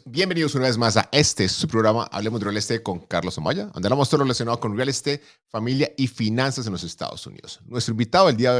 Bienvenidos una vez más a su programa Hablemos de Real Estate con Carlos Amaya, donde hablamos todo lo relacionado con real estate, familia y finanzas en los Estados Unidos. Nuestro invitado del día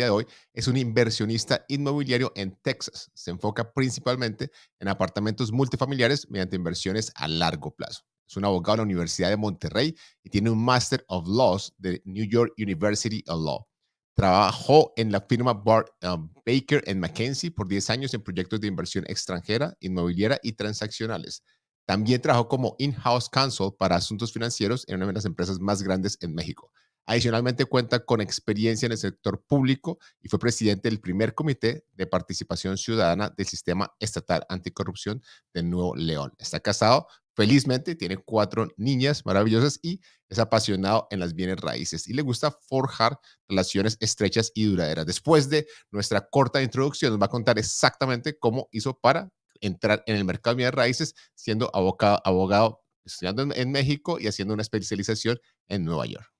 de hoy es un inversionista inmobiliario en Texas. Se enfoca principalmente en apartamentos multifamiliares mediante inversiones a largo plazo. Es un abogado de la Universidad de Monterrey y tiene un Master of Laws de New York University of Law. Trabajó en la firma Baker McKenzie por 10 años en proyectos de inversión extranjera, inmobiliaria y transaccionales. También trabajó como in-house counsel para asuntos financieros en una de las empresas más grandes en México. Adicionalmente cuenta con experiencia en el sector público y fue presidente del primer comité de participación ciudadana del sistema estatal anticorrupción de Nuevo León. Está casado, felizmente, tiene 4 niñas maravillosas y es apasionado en las bienes raíces y le gusta forjar relaciones estrechas y duraderas. Después de nuestra corta introducción, nos va a contar exactamente cómo hizo para entrar en el mercado de bienes raíces, siendo abogado estudiando en México y haciendo una especialización en Nueva York.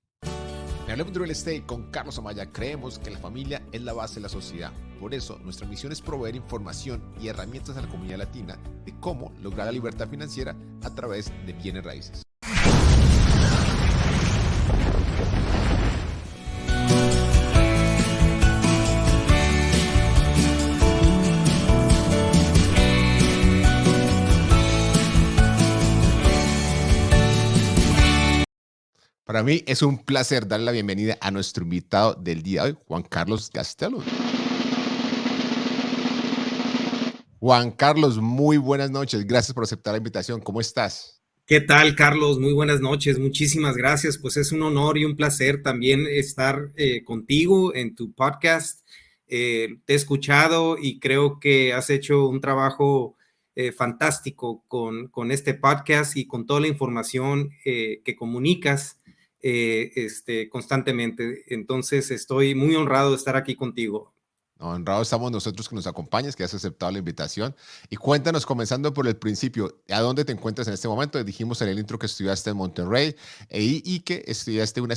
En Hablemos de Real Estate con Carlos Amaya creemos que la familia es la base de la sociedad. Por eso, nuestra misión es proveer información y herramientas a la comunidad latina de cómo lograr la libertad financiera a través de bienes raíces. Para mí es un placer darle la bienvenida a nuestro invitado del día de hoy, Juan Carlos Gastelum. Juan Carlos, muy buenas noches. Gracias por aceptar la invitación. ¿Cómo estás? ¿Qué tal, Carlos? Muy buenas noches. Muchísimas gracias. Pues es un honor y un placer también estar contigo en tu podcast. Te he escuchado y creo que has hecho un trabajo fantástico con este podcast y con toda la información que comunicas constantemente. Entonces, estoy muy honrado de estar aquí contigo. No, honrados estamos nosotros que nos acompañes, que has aceptado la invitación. Y cuéntanos, comenzando por el principio, ¿a dónde te encuentras en este momento? Dijimos en el intro que estudiaste en Monterrey y que estudiaste una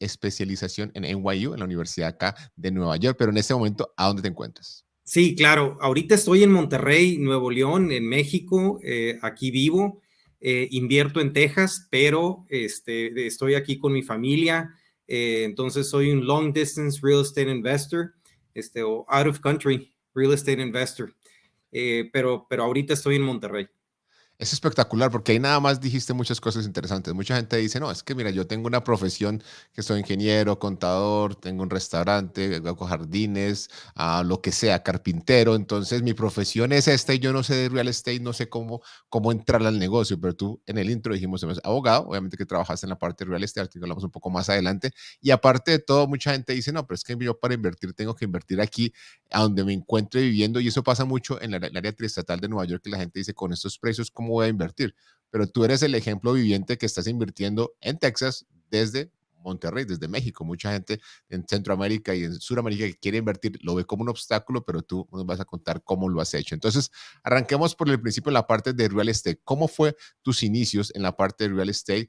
especialización en NYU, en la Universidad acá de Nueva York, pero en este momento, ¿a dónde te encuentras? Sí, claro. Ahorita estoy en Monterrey, Nuevo León, en México. Aquí vivo. Invierto en Texas, pero estoy aquí con mi familia. Entonces soy un long distance real estate investor, o out of country real estate investor. Pero ahorita estoy en Monterrey. Es espectacular porque ahí nada más dijiste muchas cosas interesantes. Mucha gente dice, no, es que mira, yo tengo una profesión que soy ingeniero, contador, tengo un restaurante, hago jardines, lo que sea, carpintero. Entonces mi profesión es esta y yo no sé de real estate, no sé cómo entrar al negocio. Pero tú en el intro dijimos, eres abogado, obviamente que trabajaste en la parte de real estate, que hablamos un poco más adelante. Y aparte de todo, mucha gente dice, no, pero es que yo para invertir tengo que invertir aquí a donde me encuentre viviendo y eso pasa mucho en el área triestatal de Nueva York que la gente dice con estos precios, ¿cómo voy a invertir? Pero tú eres el ejemplo viviente que estás invirtiendo en Texas desde Monterrey, desde México. Mucha gente en Centroamérica y en Sudamérica que quiere invertir lo ve como un obstáculo, pero tú nos vas a contar cómo lo has hecho. Entonces, arranquemos por el principio en la parte de real estate. ¿Cómo fue tus inicios en la parte de real estate?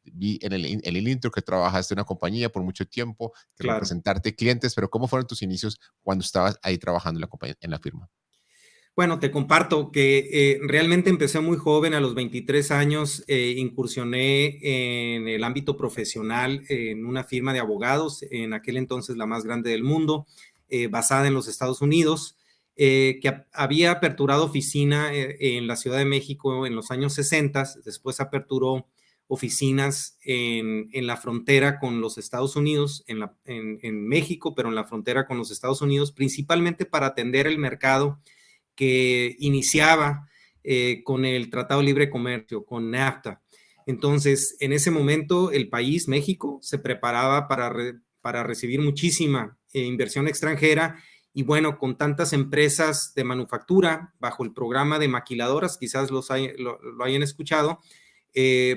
Vi en el intro que trabajaste en una compañía por mucho tiempo, que Claro. representarte clientes, pero ¿cómo fueron tus inicios cuando estabas ahí trabajando en la compañía, en la firma? Bueno, te comparto que realmente empecé muy joven, a los 23 años, incursioné en el ámbito profesional en una firma de abogados, en aquel entonces la más grande del mundo, basada en los Estados Unidos, que había aperturado oficina en la Ciudad de México en los años 60, después aperturó oficinas en la frontera con los Estados Unidos, en México, pero en la frontera con los Estados Unidos, principalmente para atender el mercado que iniciaba con el Tratado de Libre Comercio, con NAFTA. Entonces, en ese momento, el país, México, se preparaba para recibir muchísima inversión extranjera y bueno, con tantas empresas de manufactura bajo el programa de maquiladoras, quizás lo hayan escuchado,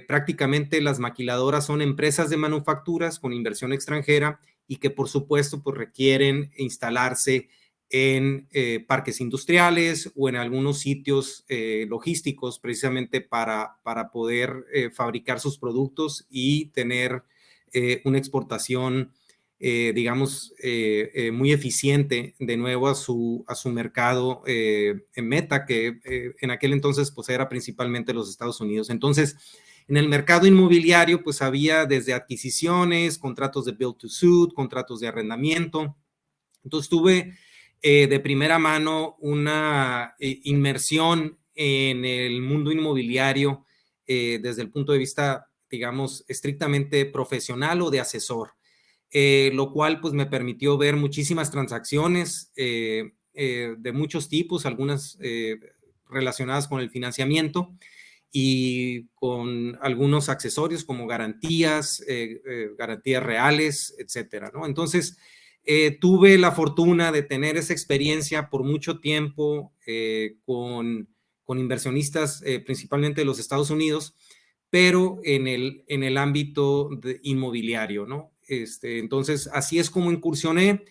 prácticamente las maquiladoras son empresas de manufacturas con inversión extranjera y que por supuesto pues requieren instalarse en parques industriales o en algunos sitios logísticos precisamente para poder fabricar sus productos y tener una exportación digamos, muy eficiente de nuevo a su mercado en meta, que en aquel entonces pues era principalmente los Estados Unidos. Entonces, en el mercado inmobiliario pues había desde adquisiciones, contratos de build to suit, contratos de arrendamiento. Entonces tuve de primera mano una inmersión en el mundo inmobiliario desde el punto de vista, digamos, estrictamente profesional o de asesor. Lo cual pues me permitió ver muchísimas transacciones de muchos tipos, algunas relacionadas con el financiamiento y con algunos accesorios como garantías, garantías reales, etcétera, ¿no? Entonces, tuve la fortuna de tener esa experiencia por mucho tiempo con inversionistas, principalmente de los Estados Unidos, pero en el ámbito inmobiliario, ¿no? Entonces, así es como incursioné.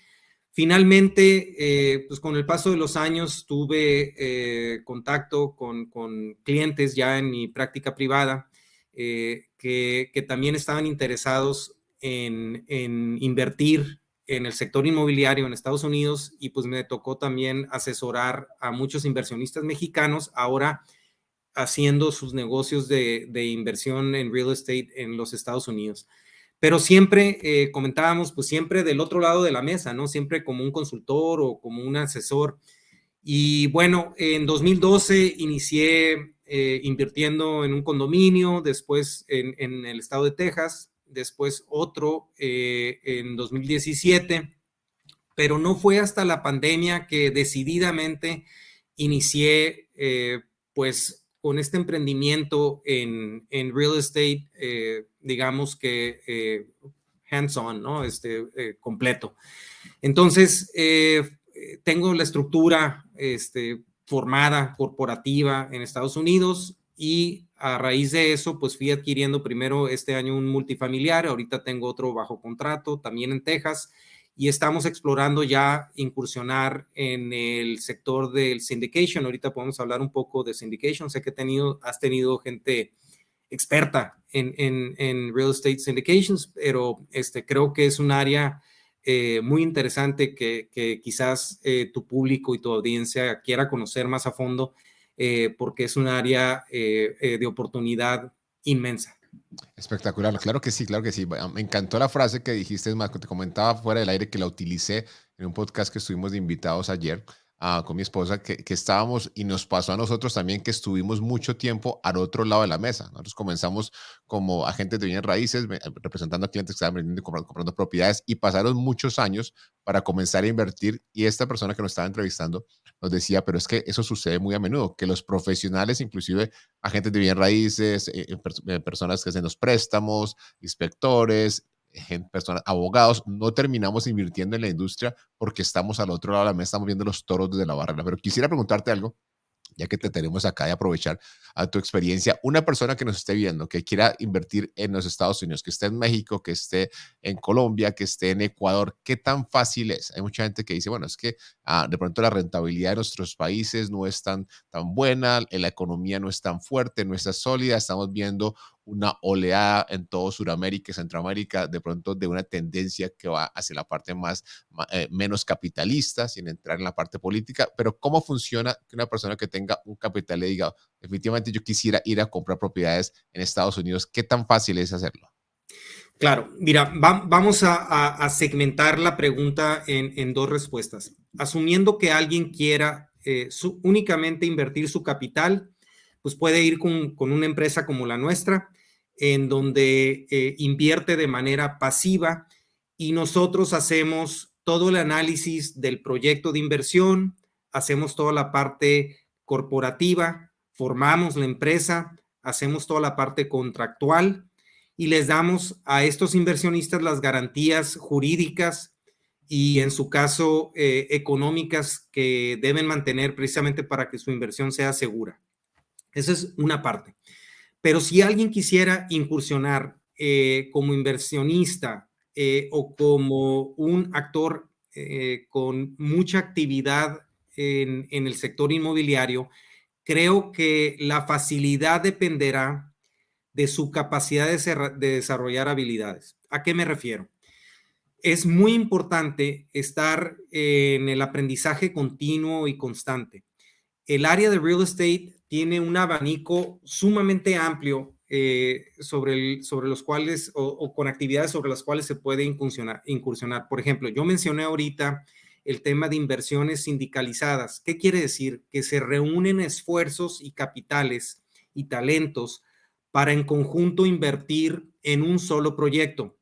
Finalmente, pues con el paso de los años tuve contacto con clientes ya en mi práctica privada que también estaban interesados en invertir en el sector inmobiliario en Estados Unidos y pues me tocó también asesorar a muchos inversionistas mexicanos ahora haciendo sus negocios de inversión en real estate en los Estados Unidos. Pero siempre comentábamos, pues siempre del otro lado de la mesa, ¿no? Siempre como un consultor o como un asesor. Y bueno, en 2012 inicié invirtiendo en un condominio, después en el estado de Texas, después otro en 2017, pero no fue hasta la pandemia que decididamente inicié pues con este emprendimiento en real estate, digamos que hands-on, ¿no? Completo. Entonces, tengo la estructura formada, corporativa en Estados Unidos y a raíz de eso, pues fui adquiriendo primero este año un multifamiliar, ahorita tengo otro bajo contrato, también en Texas, y estamos explorando ya incursionar en el sector del syndication. Ahorita podemos hablar un poco de syndication. Sé que has tenido gente experta en real estate syndications, pero creo que es un área muy interesante que quizás tu público y tu audiencia quiera conocer más a fondo porque es un área de oportunidad inmensa. Espectacular, claro que sí, claro que sí. Me encantó la frase que dijiste, es más, que te comentaba fuera del aire que la utilicé en un podcast que estuvimos de invitados ayer con mi esposa, que estábamos y nos pasó a nosotros también que estuvimos mucho tiempo al otro lado de la mesa. Nosotros comenzamos como agentes de bienes raíces, representando a clientes que estaban vendiendo y comprando propiedades y pasaron muchos años para comenzar a invertir y esta persona que nos estaba entrevistando nos decía, pero es que eso sucede muy a menudo, que los profesionales, inclusive agentes de bienes raíces, personas que hacen los préstamos, inspectores, personas, abogados, no terminamos invirtiendo en la industria porque estamos al otro lado de la mesa, estamos viendo los toros desde la barrera. Pero quisiera preguntarte algo, ya que te tenemos acá y aprovechar a tu experiencia, una persona que nos esté viendo, que quiera invertir en los Estados Unidos, que esté en México, que esté en Colombia, que esté en Ecuador, ¿qué tan fácil es? Hay mucha gente que dice, bueno, es que de pronto la rentabilidad de nuestros países no es tan buena, la economía no es tan fuerte, no es tan sólida, estamos viendo una oleada en todo Sudamérica y Centroamérica, de pronto de una tendencia que va hacia la parte menos capitalista, sin entrar en la parte política, pero ¿cómo funciona que una persona que tenga un capital le diga, definitivamente yo quisiera ir a comprar propiedades en Estados Unidos? ¿Qué tan fácil es hacerlo? Claro, mira, vamos a segmentar la pregunta en dos respuestas. Asumiendo que alguien quiera únicamente invertir su capital, pues puede ir con una empresa como la nuestra, en donde invierte de manera pasiva y nosotros hacemos todo el análisis del proyecto de inversión, hacemos toda la parte corporativa, formamos la empresa, hacemos toda la parte contractual y les damos a estos inversionistas las garantías jurídicas y en su caso económicas que deben mantener precisamente para que su inversión sea segura. Esa es una parte. Pero si alguien quisiera incursionar como inversionista o como un actor con mucha actividad en el sector inmobiliario, creo que la facilidad dependerá de su capacidad de desarrollar habilidades. ¿A qué me refiero? es muy importante estar en el aprendizaje continuo y constante. El área de real estate tiene un abanico sumamente amplio sobre los cuales o con actividades sobre las cuales se puede incursionar. Por ejemplo, yo mencioné ahorita el tema de inversiones sindicalizadas. ¿Qué quiere decir? Que se reúnen esfuerzos y capitales y talentos para en conjunto invertir en un solo proyecto.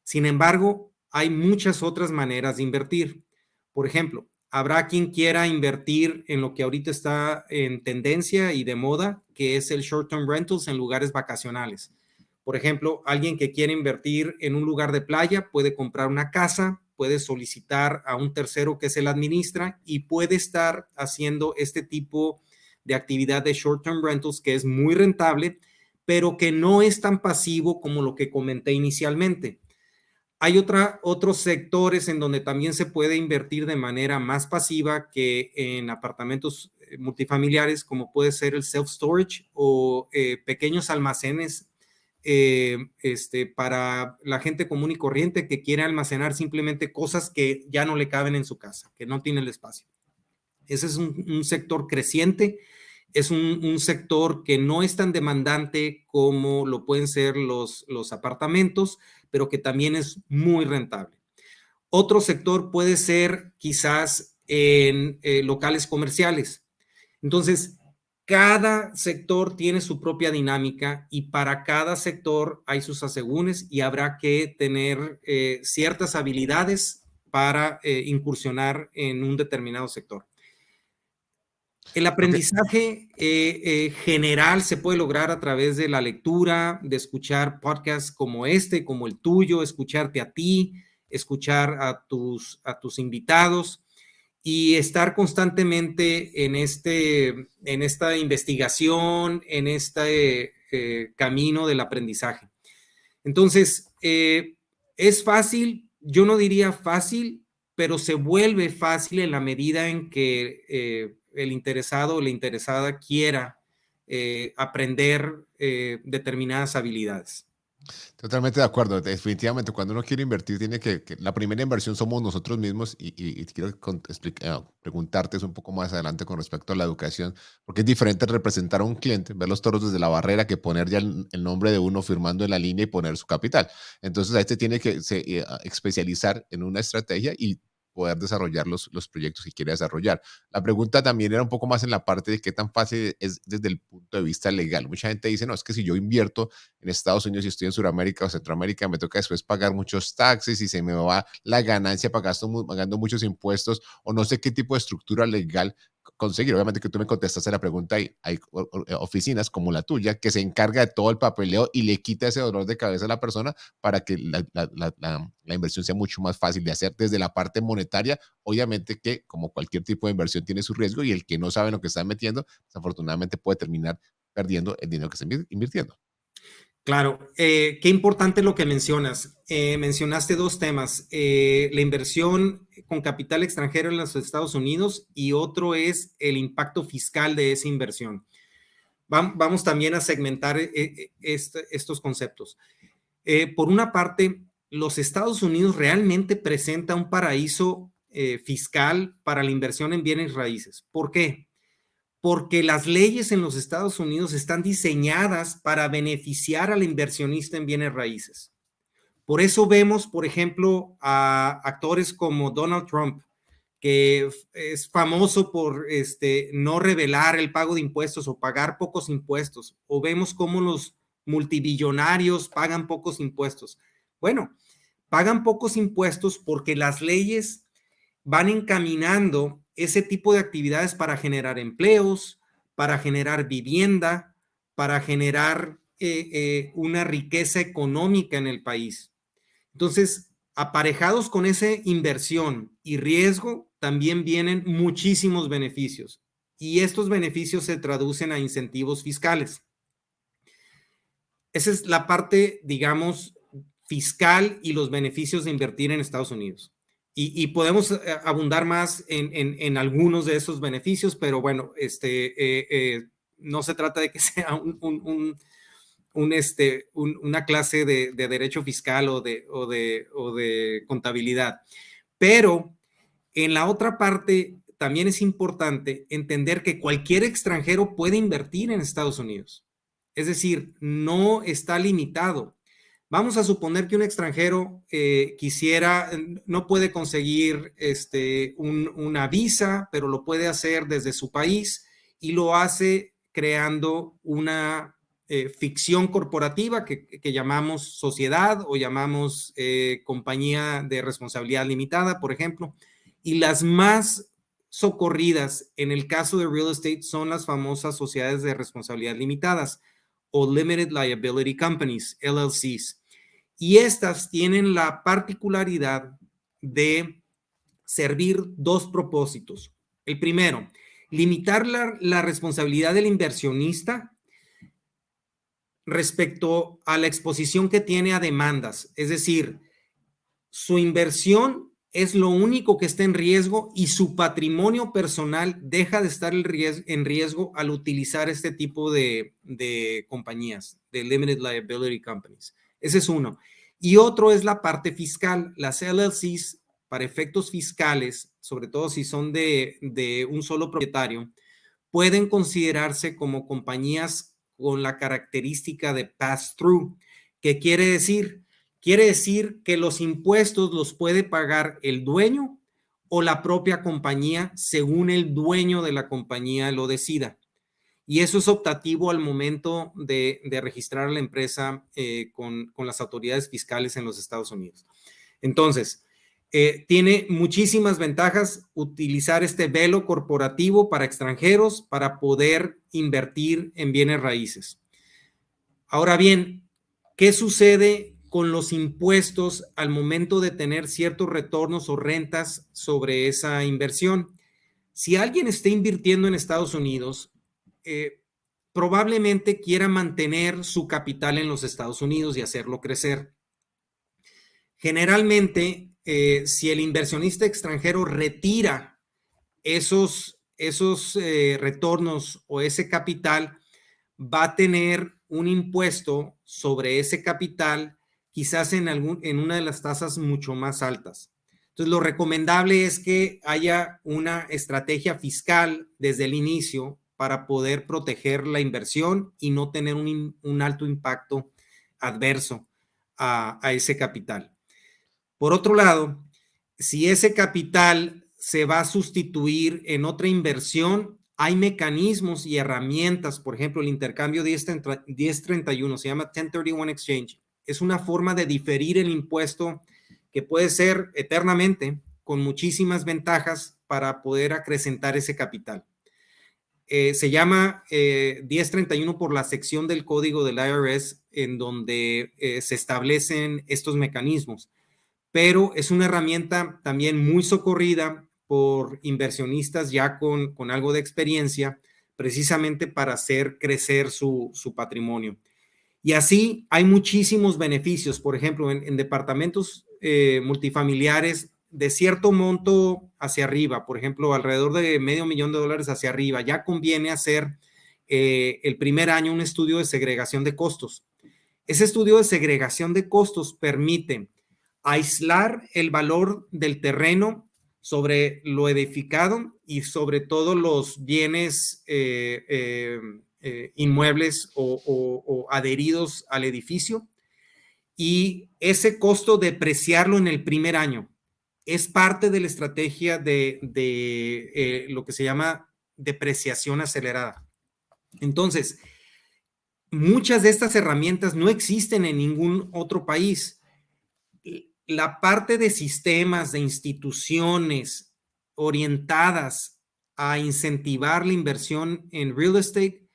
Sin embargo, hay muchas otras maneras de invertir. Por ejemplo, habrá quien quiera invertir en lo que ahorita está en tendencia y de moda, que es el short-term rentals en lugares vacacionales. Por ejemplo, alguien que quiere invertir en un lugar de playa puede comprar una casa, puede solicitar a un tercero que se la administra y puede estar haciendo este tipo de actividad de short-term rentals que es muy rentable, pero que no es tan pasivo como lo que comenté inicialmente. Hay otros sectores en donde también se puede invertir de manera más pasiva que en apartamentos multifamiliares, como puede ser el self-storage o pequeños almacenes para la gente común y corriente que quiere almacenar simplemente cosas que ya no le caben en su casa, que no tiene el espacio. Ese es un sector creciente, es un sector que no es tan demandante como lo pueden ser los apartamentos, pero que también es muy rentable. Otro sector puede ser quizás en locales comerciales. Entonces, cada sector tiene su propia dinámica y para cada sector hay sus asegúnes y habrá que tener ciertas habilidades para incursionar en un determinado sector. El Creo que aprendizaje general se puede lograr a través de la lectura, de escuchar podcasts como este, como el tuyo, escucharte a ti, escuchar a tus invitados y estar constantemente en esta investigación, en este camino del aprendizaje. Entonces, es fácil, yo no diría fácil, pero se vuelve fácil en la medida en que el interesado o la interesada quiera aprender determinadas habilidades. totalmente de acuerdo. Definitivamente, cuando uno quiere invertir, tiene la primera inversión somos nosotros mismos y quiero preguntarte eso un poco más adelante con respecto a la educación, porque es diferente representar a un cliente, ver los toros desde la barrera, que poner ya el nombre de uno firmando en la línea y poner su capital. Entonces, ahí se tiene que especializar en una estrategia y poder desarrollar los proyectos que quiere desarrollar. La pregunta también era un poco más en la parte de qué tan fácil es desde el punto de vista legal. Mucha gente dice, no, es que si yo invierto en Estados Unidos y estoy en Sudamérica o Centroamérica, me toca después pagar muchos taxes y se me va la ganancia pagando muchos impuestos o no sé qué tipo de estructura legal conseguir. Obviamente que tú me contestaste la pregunta, hay oficinas como la tuya que se encarga de todo el papeleo y le quita ese dolor de cabeza a la persona para que la inversión sea mucho más fácil de hacer desde la parte monetaria. Obviamente que como cualquier tipo de inversión tiene su riesgo y el que no sabe lo que está metiendo, desafortunadamente puede terminar perdiendo el dinero que está invirtiendo. Claro, qué importante lo que mencionas. Mencionaste dos temas, la inversión con capital extranjero en los Estados Unidos y otro es el impacto fiscal de esa inversión. Vamos también a segmentar estos conceptos. Por una parte, los Estados Unidos realmente presenta un paraíso fiscal para la inversión en bienes raíces. ¿Por qué? Porque las leyes en los Estados Unidos están diseñadas para beneficiar al inversionista en bienes raíces. Por eso vemos, por ejemplo, a actores como Donald Trump, que es famoso por no revelar el pago de impuestos o pagar pocos impuestos, o vemos cómo los multibillonarios pagan pocos impuestos. Bueno, pagan pocos impuestos porque las leyes van encaminando ese tipo de actividades para generar empleos, para generar vivienda, para generar una riqueza económica en el país. Entonces, aparejados con esa inversión y riesgo, también vienen muchísimos beneficios. Y estos beneficios se traducen a incentivos fiscales. Esa es la parte, digamos, fiscal y los beneficios de invertir en Estados Unidos. Y podemos abundar más en algunos de esos beneficios, pero bueno, no se trata de que sea una clase de derecho fiscal o de contabilidad. Pero en la otra parte también es importante entender que cualquier extranjero puede invertir en Estados Unidos. Es decir, no está limitado. Vamos a suponer que un extranjero no puede conseguir una visa, pero lo puede hacer desde su país y lo hace creando una ficción corporativa que llamamos sociedad o llamamos compañía de responsabilidad limitada, por ejemplo. Y las más socorridas en el caso de real estate son las famosas sociedades de responsabilidad limitadas o Limited Liability Companies, LLCs. Y estas tienen la particularidad de servir dos propósitos. El primero, limitar la responsabilidad del inversionista respecto a la exposición que tiene a demandas. Es decir, su inversión es lo único que está en riesgo y su patrimonio personal deja de estar en riesgo al utilizar este tipo de compañías, de Limited Liability Companies. Ese es uno. Y otro es la parte fiscal. Las LLCs, para efectos fiscales, sobre todo si son de un solo propietario, pueden considerarse como compañías con la característica de pass-through. ¿Qué quiere decir? Quiere decir que los impuestos los puede pagar el dueño o la propia compañía según el dueño de la compañía lo decida. Y eso es optativo al momento de registrar la empresa con las autoridades fiscales en los Estados Unidos. Entonces, tiene muchísimas ventajas utilizar este velo corporativo para extranjeros para poder invertir en bienes raíces. Ahora bien, ¿qué sucede con los impuestos al momento de tener ciertos retornos o rentas sobre esa inversión? Si alguien está invirtiendo en Estados Unidos, probablemente quiera mantener su capital en los Estados Unidos y hacerlo crecer. Generalmente, si el inversionista extranjero retira esos retornos o ese capital, va a tener un impuesto sobre ese capital, quizás en una de las tasas mucho más altas. Entonces, lo recomendable es que haya una estrategia fiscal desde el inicio para poder proteger la inversión y no tener un alto impacto adverso a ese capital. Por otro lado, si ese capital se va a sustituir en otra inversión, hay mecanismos y herramientas, por ejemplo, el intercambio 1031, se llama 1031 Exchange. Es una forma de diferir el impuesto que puede ser eternamente, con muchísimas ventajas para poder acrecentar ese capital. Se llama 1031 por la sección del código del IRS en donde se establecen estos mecanismos, pero es una herramienta también muy socorrida por inversionistas ya con algo de experiencia, precisamente para hacer crecer su patrimonio. Y así hay muchísimos beneficios. Por ejemplo, en departamentos multifamiliares de cierto monto hacia arriba, por ejemplo, alrededor de $500,000 hacia arriba, ya conviene hacer el primer año un estudio de segregación de costos. Ese estudio de segregación de costos permite aislar el valor del terreno sobre lo edificado y sobre todo los bienes inmuebles o adheridos al edificio, y ese costo depreciarlo en el primer año. Es parte de la estrategia de lo que se llama depreciación acelerada. Entonces, muchas de estas herramientas no existen en ningún otro país. La parte de sistemas, de instituciones orientadas a incentivar la inversión en real estate,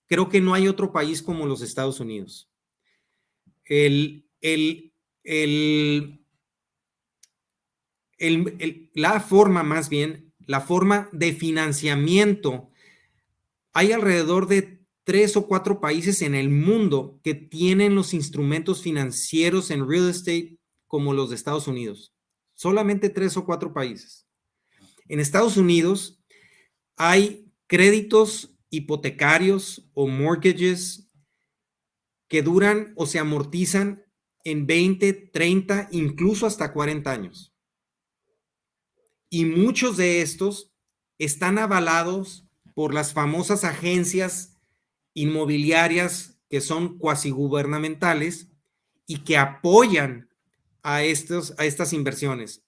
creo que no hay otro país como los Estados Unidos. La forma de financiamiento, hay alrededor de 3 o 4 países en el mundo que tienen los instrumentos financieros en real estate como los de Estados Unidos. Solamente 3 o 4 países. En Estados Unidos hay créditos hipotecarios o mortgages que duran o se amortizan en 20, 30, incluso hasta 40 años. Y muchos de estos están avalados por las famosas agencias inmobiliarias que son cuasi gubernamentales y que apoyan a estas inversiones.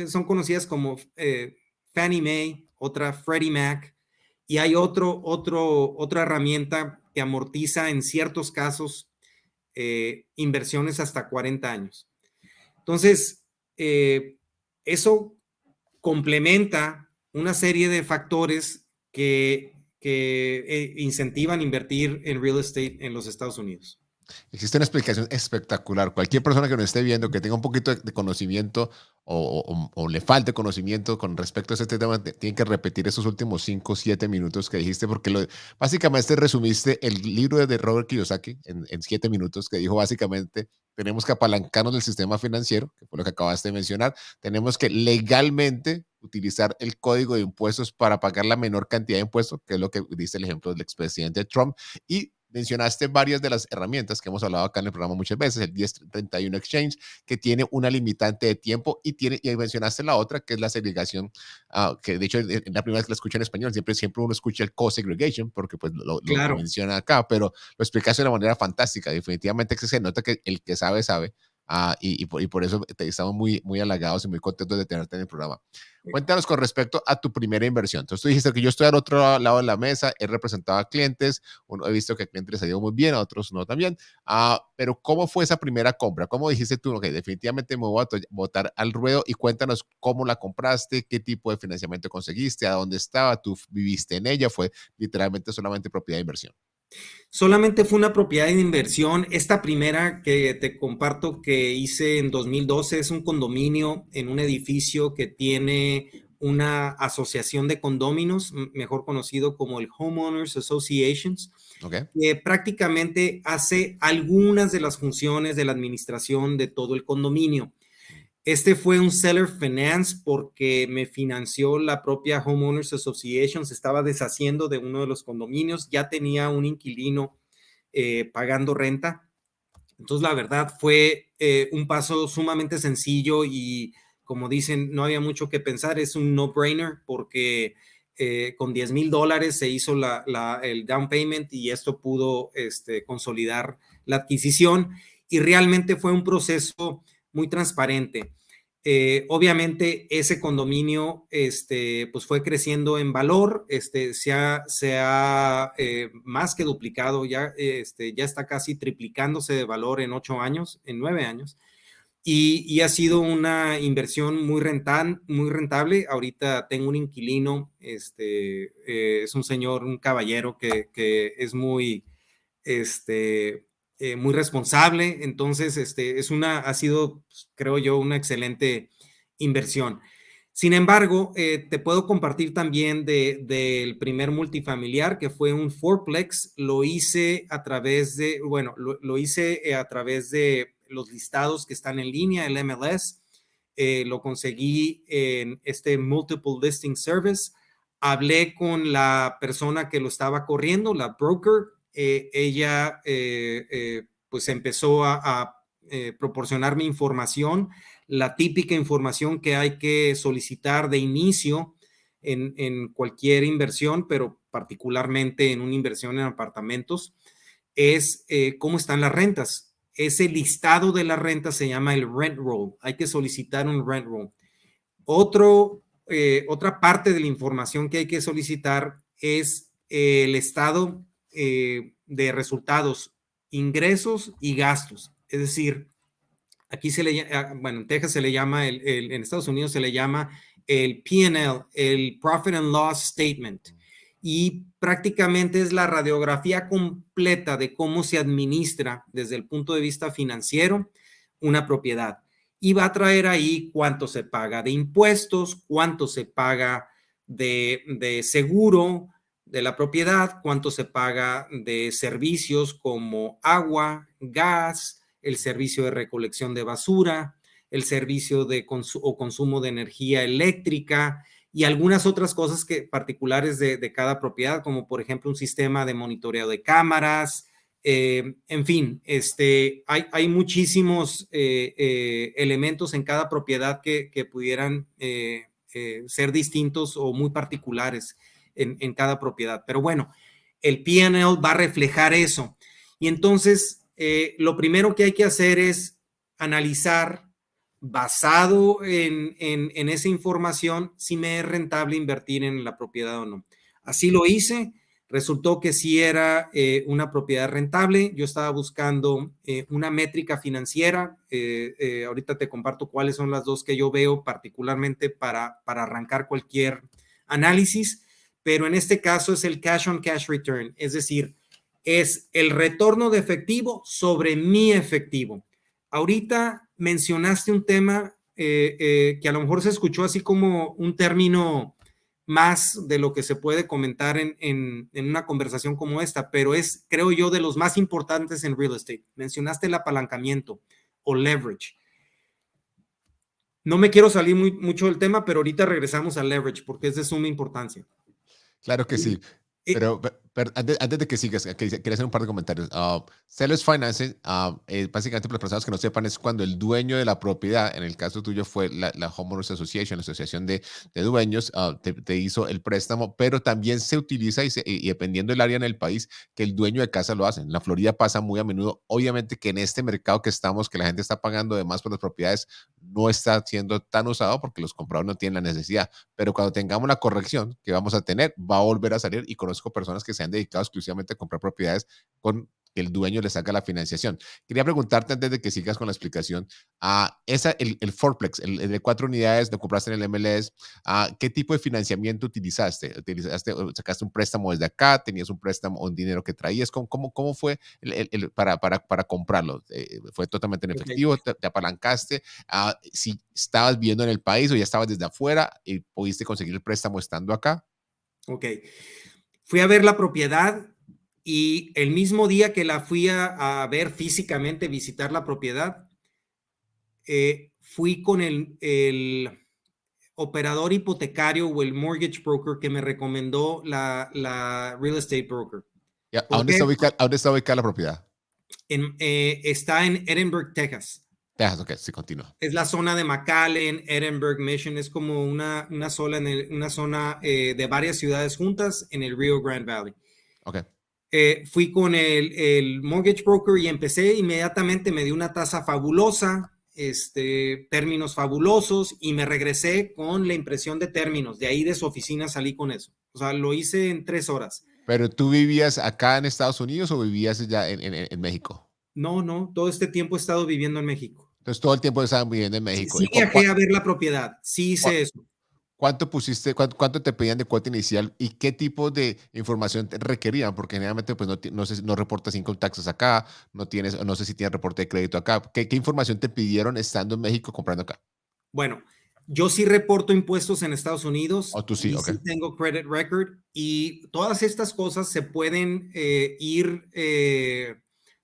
Son conocidas como Fannie Mae, otra Freddie Mac, y hay otra herramienta que amortiza en ciertos casos inversiones hasta 40 años. Entonces, eso complementa una serie de factores que incentivan invertir en real estate en los Estados Unidos. Existe una explicación espectacular. Cualquier persona que nos esté viendo, que tenga un poquito de conocimiento o le falte conocimiento con respecto a este tema, tiene que repetir esos últimos 5 o 7 minutos que dijiste, porque básicamente resumiste el libro de Robert Kiyosaki en 7 minutos, que dijo básicamente, tenemos que apalancarnos del sistema financiero, que fue lo que acabaste de mencionar, tenemos que legalmente utilizar el código de impuestos para pagar la menor cantidad de impuestos, que es lo que dice el ejemplo del expresidente Trump, y mencionaste varias de las herramientas que hemos hablado acá en el programa muchas veces, el 1031 Exchange, que tiene una limitante de tiempo y mencionaste la otra, que es la segregación, que de hecho en la primera vez que la escucho en español, siempre uno escucha el co-segregation, porque pues lo Claro. menciona acá, pero lo explicaste de una manera fantástica. Definitivamente que se nota que el que sabe, sabe. Y por eso estamos muy halagados y muy contentos de tenerte en el programa. Cuéntanos con respecto a tu primera inversión. Entonces tú dijiste que yo estoy al otro lado de la mesa, he representado a clientes, he visto que a clientes les ha ido muy bien, a otros no también, pero ¿cómo fue esa primera compra? ¿Cómo dijiste tú, ok, definitivamente me voy a botar al ruedo? Y cuéntanos cómo la compraste, qué tipo de financiamiento conseguiste, a dónde estaba, tú viviste en ella, fue literalmente solamente propiedad de inversión. Solamente fue una propiedad de inversión. Esta primera que te comparto que hice en 2012 es un condominio en un edificio que tiene una asociación de condóminos, mejor conocido como el Homeowners Associations, Okay. que prácticamente hace algunas de las funciones de la administración de todo el condominio. Este fue un seller finance porque me financió la propia Homeowners Association, se estaba deshaciendo de uno de los condominios, ya tenía un inquilino pagando renta. Entonces, la verdad fue un paso sumamente sencillo y, como dicen, no había mucho que pensar, es un no-brainer porque con $10,000 se hizo el down payment y esto pudo consolidar la adquisición y realmente fue un proceso muy transparente. Obviamente ese condominio pues fue creciendo en valor, se ha más que duplicado, ya está casi triplicándose de valor en 8 años, en 9 años, y ha sido una inversión muy rentable. Ahorita tengo un inquilino, es un señor, un caballero que es muy responsable. Entonces, ha sido, creo yo, una excelente inversión. Sin embargo, te puedo compartir también del primer multifamiliar, que fue un fourplex. Lo hice a través de, bueno, lo hice a través de los listados que están en línea, el MLS. Lo conseguí en este Multiple Listing Service. Hablé con la persona que lo estaba corriendo, la broker. Ella pues empezó a proporcionarme información, la típica información que hay que solicitar de inicio en cualquier inversión, pero particularmente en una inversión en apartamentos, es cómo están las rentas. Ese listado de las rentas se llama el rent roll. Hay que solicitar un rent roll. Otra parte de la información que hay que solicitar es el estado de resultados, ingresos y gastos. Es decir, aquí bueno, en Texas se le llama, en Estados Unidos se le llama el P&L, el Profit and Loss Statement. Y prácticamente es la radiografía completa de cómo se administra desde el punto de vista financiero una propiedad. Y va a traer ahí cuánto se paga de impuestos, cuánto se paga de seguro de la propiedad, cuánto se paga de servicios como agua, gas, el servicio de recolección de basura, el servicio de consumo de energía eléctrica y algunas otras cosas particulares de cada propiedad, como por ejemplo un sistema de monitoreo de cámaras, En fin, hay muchísimos elementos en cada propiedad que pudieran ser distintos o muy particulares en cada propiedad. Pero bueno, el P&L va a reflejar eso. Y entonces, lo primero que hay que hacer es analizar, basado en esa información, si me es rentable invertir en la propiedad o no. Así lo hice. Resultó que sí era una propiedad rentable. Yo estaba buscando una métrica financiera. Ahorita te comparto cuáles son las dos que yo veo particularmente para arrancar cualquier análisis, pero en este caso es el cash on cash return, es decir, es el retorno de efectivo sobre mi efectivo. Ahorita mencionaste un tema que a lo mejor se escuchó así como un término más de lo que se puede comentar en una conversación como esta, pero es, creo yo, de los más importantes en real estate. Mencionaste el apalancamiento o leverage. No me quiero salir mucho del tema, pero ahorita regresamos al leverage porque es de suma importancia. Claro que sí. Pero, antes de que sigas, quería hacer un par de comentarios. Sellers Financing, básicamente para las personas que no sepan, es cuando el dueño de la propiedad, en el caso tuyo fue la Homeowners Association, la asociación de dueños, te hizo el préstamo, pero también se utiliza y dependiendo del área en el país, que el dueño de casa lo hace. En la Florida pasa muy a menudo. Obviamente que en este mercado que estamos, que la gente está pagando de más por las propiedades, no está siendo tan usado porque los compradores no tienen la necesidad. Pero cuando tengamos la corrección que vamos a tener, va a volver a salir y conozco personas que se han dedicado exclusivamente a comprar propiedades con que el dueño le saca la financiación. Quería preguntarte antes de que sigas con la explicación, el Fourplex, el de 4 unidades, lo compraste en el MLS, ¿qué tipo de financiamiento utilizaste? ¿Sacaste un préstamo desde acá? ¿Tenías un préstamo o un dinero que traías? ¿Cómo fue para comprarlo? ¿Fue totalmente en efectivo? ¿Te apalancaste? Si estabas viviendo en el país o ya estabas desde afuera y pudiste conseguir el préstamo estando acá. Ok. Fui a ver la propiedad y el mismo día que la fui a ver físicamente, visitar la propiedad, fui con el operador hipotecario o el mortgage broker que me recomendó la real estate broker. ¿A ¿Por qué? dónde está ubicada la propiedad? Está en Edinburgh, Texas. Texas, ok, sí, continúa. Es la zona de McAllen, Edinburgh, Mission. Es como una zona de varias ciudades juntas en el Rio Grande Valley. Ok. Fui con el mortgage broker y empecé inmediatamente, me dio una tasa fabulosa, términos fabulosos, y me regresé con la impresión de términos. De ahí de su oficina salí con eso. O sea, lo hice en 3 horas. ¿Pero tú vivías acá en Estados Unidos o vivías ya en México? No, todo este tiempo he estado viviendo en México. Entonces todo el tiempo estaban viviendo en Sí, México. sí ¿Y viajé a ver la propiedad, sí hice eso. cuánto pusiste, cuánto te pedían de cuota inicial y qué tipo de información te requerían? Porque generalmente pues no sé, no reportas income taxes acá, no sé si tienes reporte de crédito acá. ¿Qué información te pidieron estando en México comprando acá? Bueno, yo sí reporto impuestos en Estados O Unidos tú sí, y ok. sí tengo credit record, y todas estas cosas se pueden ir,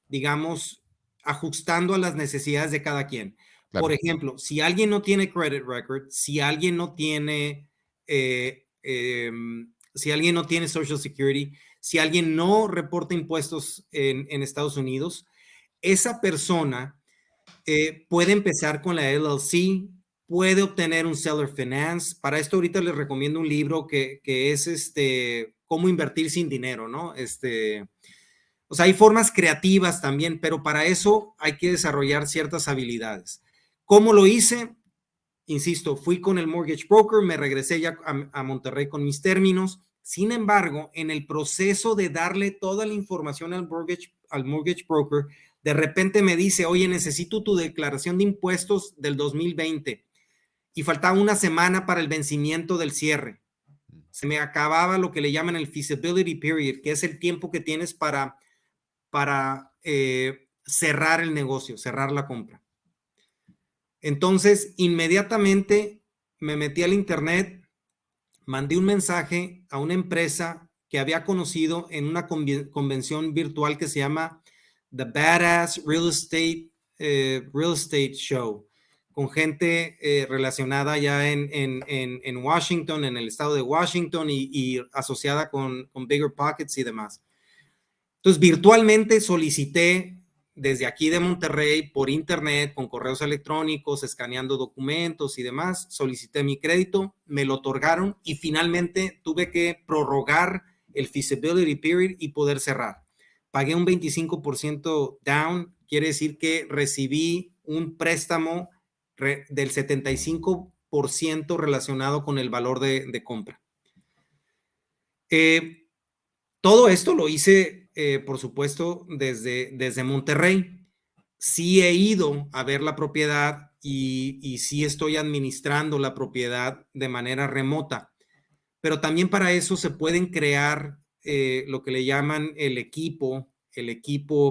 digamos, ajustando a las necesidades de cada quien. Por Claro. ejemplo, si alguien no tiene credit record, si alguien no tiene, si alguien no tiene Social Security, si alguien no reporta impuestos en Estados Unidos, esa persona puede empezar con la LLC, puede obtener un seller finance. Para esto ahorita les recomiendo un libro que es Cómo invertir sin dinero, ¿no? O sea, hay formas creativas también, pero para eso hay que desarrollar ciertas habilidades. ¿Cómo lo hice? Insisto, fui con el mortgage broker, me regresé ya a Monterrey con mis términos. Sin embargo, en el proceso de darle toda la información al mortgage broker, de repente me dice, oye, necesito tu declaración de impuestos del 2020, y faltaba una semana para el vencimiento del cierre. Se me acababa lo que le llaman el feasibility period, que es el tiempo que tienes para cerrar el negocio, cerrar la compra. Entonces, inmediatamente me metí al internet, mandé un mensaje a una empresa que había conocido en una convención virtual que se llama The Badass Real Estate Show, con gente relacionada ya en Washington, en el estado de Washington, y asociada con Bigger Pockets y demás. Entonces, virtualmente solicité desde aquí de Monterrey, por internet, con correos electrónicos, escaneando documentos y demás, solicité mi crédito, me lo otorgaron y finalmente tuve que prorrogar el feasibility period y poder cerrar. Pagué un 25% down, quiere decir que recibí un préstamo del 75% relacionado con el valor de compra. Todo esto lo hice, por supuesto, desde Monterrey. Sí he ido a ver la propiedad y sí estoy administrando la propiedad de manera remota, pero también para eso se pueden crear lo que le llaman el equipo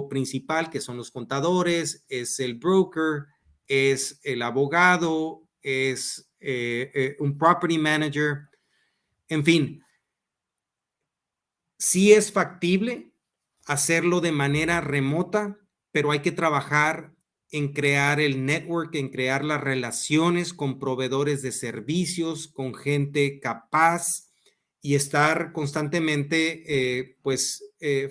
principal, que son los contadores, es el broker, es el abogado, es un property manager, en fin. Sí es factible hacerlo de manera remota, pero hay que trabajar en crear el network, en crear las relaciones con proveedores de servicios, con gente capaz y estar constantemente,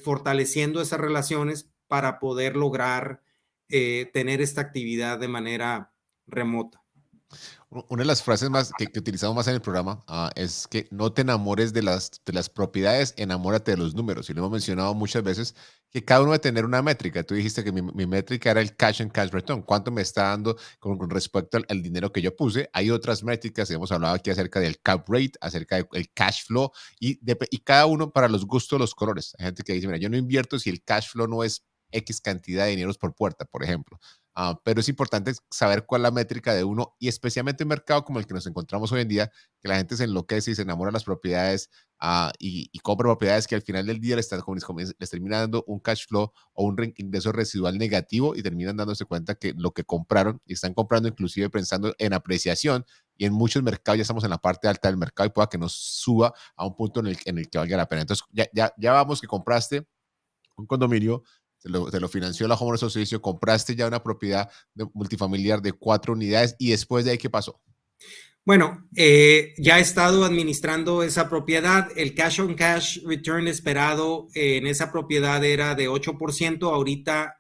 fortaleciendo esas relaciones para poder lograr tener esta actividad de manera remota. Una de las frases más que utilizamos más en el programa es que no te enamores de las propiedades, enamórate de los números. Y lo hemos mencionado muchas veces que cada uno debe tener una métrica. Tú dijiste que mi métrica era el cash and cash return. ¿Cuánto me está dando con respecto al dinero que yo puse? Hay otras métricas, hemos hablado aquí acerca del cap rate, acerca del cash flow y cada uno para los gustos, los colores. Hay gente que dice, mira, yo no invierto si el cash flow no es X cantidad de dineros por puerta, por ejemplo. Pero es importante saber cuál es la métrica de uno y especialmente en un mercado como el que nos encontramos hoy en día, que la gente se enloquece y se enamora de las propiedades y compra propiedades que al final del día les termina dando un cash flow o un ingreso residual negativo y terminan dándose cuenta que lo que compraron y están comprando inclusive pensando en apreciación y en muchos mercados ya estamos en la parte alta del mercado y pueda que nos suba a un punto en el que valga la pena. Entonces ya vamos que compraste un condominio, te lo financió la Home Association, compraste ya una propiedad multifamiliar de 4 unidades y después de ahí, ¿qué pasó? Bueno, ya he estado administrando esa propiedad. El cash on cash return esperado en esa propiedad era de 8%. Ahorita,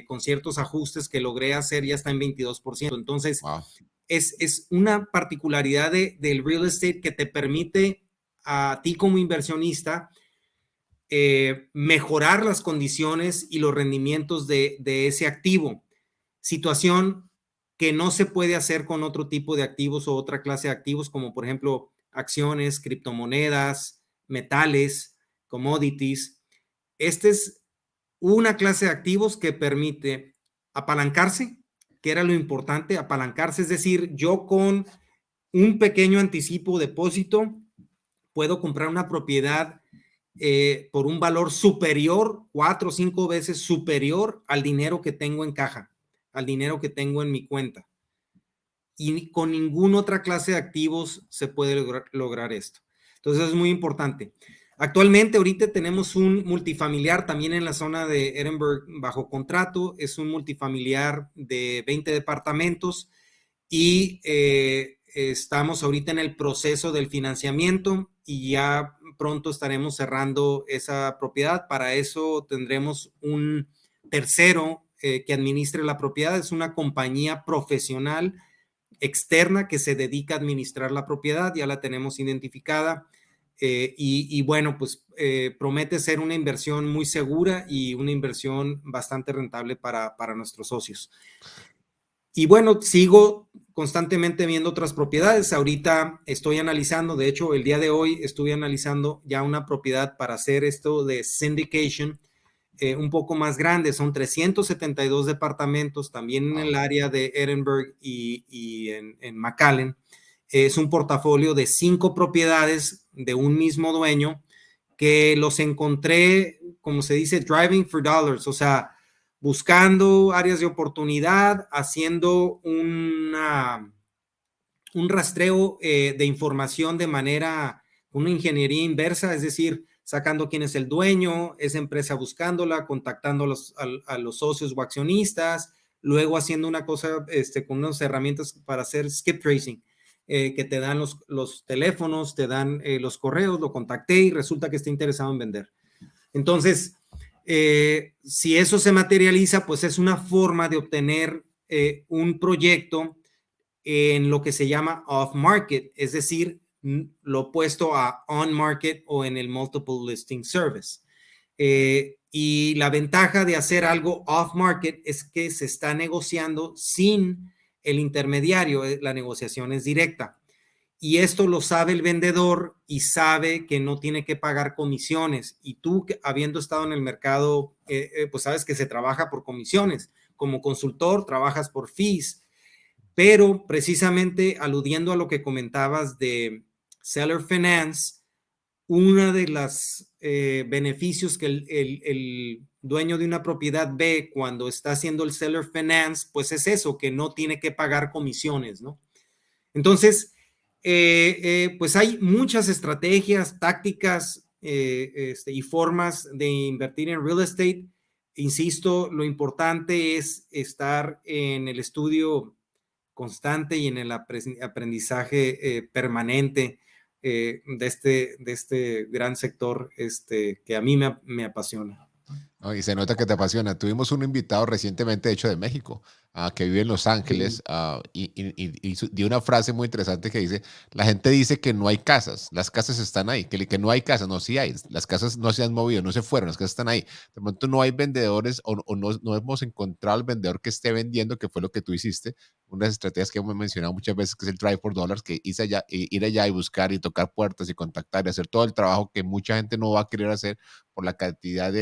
con ciertos ajustes que logré hacer, ya está en 22%. Entonces, Wow. es una particularidad del real estate que te permite a ti como inversionista mejorar las condiciones y los rendimientos de ese activo. Situación que no se puede hacer con otro tipo de activos o otra clase de activos, como por ejemplo acciones, criptomonedas, metales, commodities. Esta es una clase de activos que permite apalancarse, que era lo importante, apalancarse, es decir, yo con un pequeño anticipo depósito puedo comprar una propiedad por un valor superior, 4 o 5 veces superior al dinero que tengo en caja, al dinero que tengo en mi cuenta. Y con ninguna otra clase de activos se puede lograr esto. Entonces es muy importante. Actualmente, ahorita tenemos un multifamiliar también en la zona de Edinburgh bajo contrato. Es un multifamiliar de 20 departamentos y estamos ahorita en el proceso del financiamiento y ya pronto estaremos cerrando esa propiedad. Para eso tendremos un tercero que administre la propiedad. Es una compañía profesional externa que se dedica a administrar la propiedad, ya la tenemos identificada y bueno, pues promete ser una inversión muy segura y una inversión bastante rentable para nuestros socios. Y bueno, sigo constantemente viendo otras propiedades. Ahorita estoy analizando, de hecho, el día de hoy estuve analizando ya una propiedad para hacer esto de syndication un poco más grande. Son 372 departamentos, también en el área de Edinburgh y en McAllen. Es un portafolio de 5 propiedades de un mismo dueño que los encontré, como se dice, driving for dollars, o sea, buscando áreas de oportunidad, haciendo un rastreo de información de manera, una ingeniería inversa, es decir, sacando quién es el dueño, esa empresa buscándola, contactando a los socios o accionistas, luego haciendo una cosa con unas herramientas para hacer skip tracing, que te dan los teléfonos, te dan los correos, lo contacté y resulta que está interesado en vender. Entonces, Si eso se materializa, pues es una forma de obtener un proyecto en lo que se llama off-market, es decir, lo opuesto a on-market o en el Multiple Listing Service. Y la ventaja de hacer algo off-market es que se está negociando sin el intermediario, la negociación es directa. Y esto lo sabe el vendedor y sabe que no tiene que pagar comisiones. Y tú, habiendo estado en el mercado, pues sabes que se trabaja por comisiones. Como consultor, trabajas por fees. Pero precisamente aludiendo a lo que comentabas de Seller Finance, uno de los beneficios que el dueño de una propiedad ve cuando está haciendo el Seller Finance, pues es eso, que no tiene que pagar comisiones, ¿no? Entonces, pues hay muchas estrategias, tácticas y formas de invertir en real estate. Insisto, lo importante es estar en el estudio constante y en el aprendizaje permanente de este gran sector que a mí me apasiona. ¿No? Y se nota que te apasiona. Tuvimos un invitado recientemente, de hecho, de México, que vive en Los Ángeles, y dio una frase muy interesante que dice, la gente dice que no hay casas, las casas están ahí, que no hay casas, no, sí hay, las casas no se han movido, no se fueron, las casas están ahí. De momento no hay vendedores o no hemos encontrado al vendedor que esté vendiendo, que fue lo que tú hiciste. Una de las estrategias que hemos mencionado muchas veces, que es el Drive for Dollars, que ir allá y buscar y tocar puertas y contactar y hacer todo el trabajo que mucha gente no va a querer hacer por la cantidad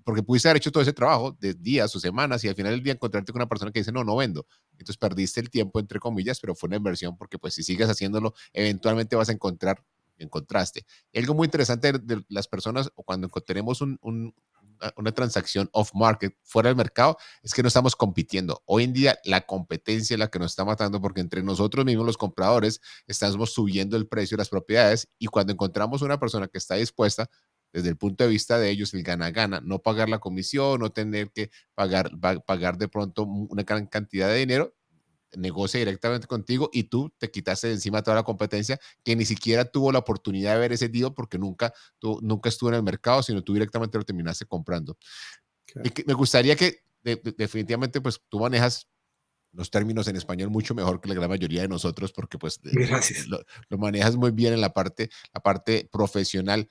porque pudiste haber hecho todo ese trabajo de días o semanas y al final del día encontrarte con una persona que dice, no, no vendo. Entonces perdiste el tiempo, entre comillas, pero fue una inversión porque pues si sigues haciéndolo, eventualmente vas a encontraste. Y algo muy interesante de las personas o cuando tenemos una transacción off-market, fuera del mercado, es que no estamos compitiendo. Hoy en día la competencia es la que nos está matando porque entre nosotros mismos los compradores estamos subiendo el precio de las propiedades y cuando encontramos una persona que está dispuesta desde el punto de vista de ellos, el gana-gana, no pagar la comisión, no tener que pagar de pronto una gran cantidad de dinero, negocia directamente contigo y tú te quitaste de encima toda la competencia que ni siquiera tuvo la oportunidad de ver ese deal porque nunca estuvo en el mercado, sino tú directamente lo terminaste comprando. Claro. Me gustaría que definitivamente pues tú manejas los términos en español mucho mejor que la gran mayoría de nosotros porque pues Gracias. lo manejas muy bien en la parte profesional.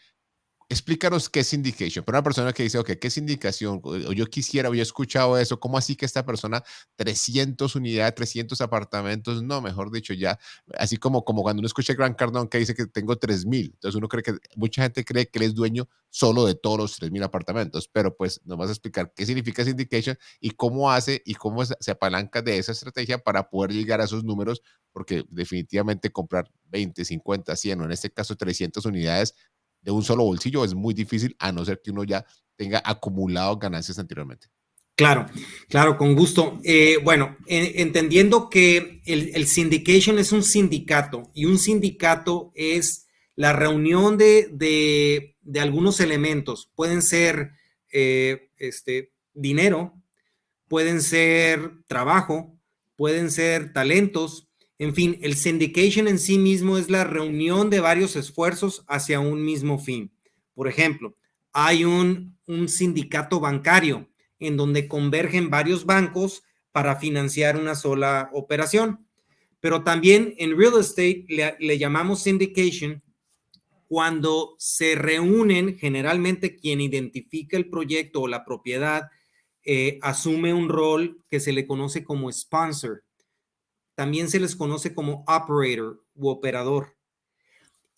Explícanos qué es syndication. Para una persona que dice, ok, ¿qué es sindicación? O yo quisiera, o yo he escuchado eso, ¿cómo así que esta persona 300 unidades, 300 apartamentos? No, mejor dicho, ya, así como cuando uno escucha a Grant Cardone que dice que tengo 3,000. Entonces uno cree que, mucha gente cree que él es dueño solo de todos los 3,000 apartamentos, pero pues nos vas a explicar qué significa syndication y cómo hace y cómo se apalanca de esa estrategia para poder llegar a esos números, porque definitivamente comprar 20, 50, 100 o en este caso 300 unidades de un solo bolsillo es muy difícil a no ser que uno ya tenga acumulado ganancias anteriormente. Claro, claro, con gusto. Bueno, entendiendo que el syndication es un sindicato y un sindicato es la reunión de algunos elementos. Pueden ser dinero, pueden ser trabajo, pueden ser talentos. En fin, el syndication en sí mismo es la reunión de varios esfuerzos hacia un mismo fin. Por ejemplo, hay un sindicato bancario en donde convergen varios bancos para financiar una sola operación. Pero también en real estate le llamamos syndication cuando se reúnen, generalmente quien identifica el proyecto o la propiedad asume un rol que se le conoce como sponsor. También se les conoce como operator u operador.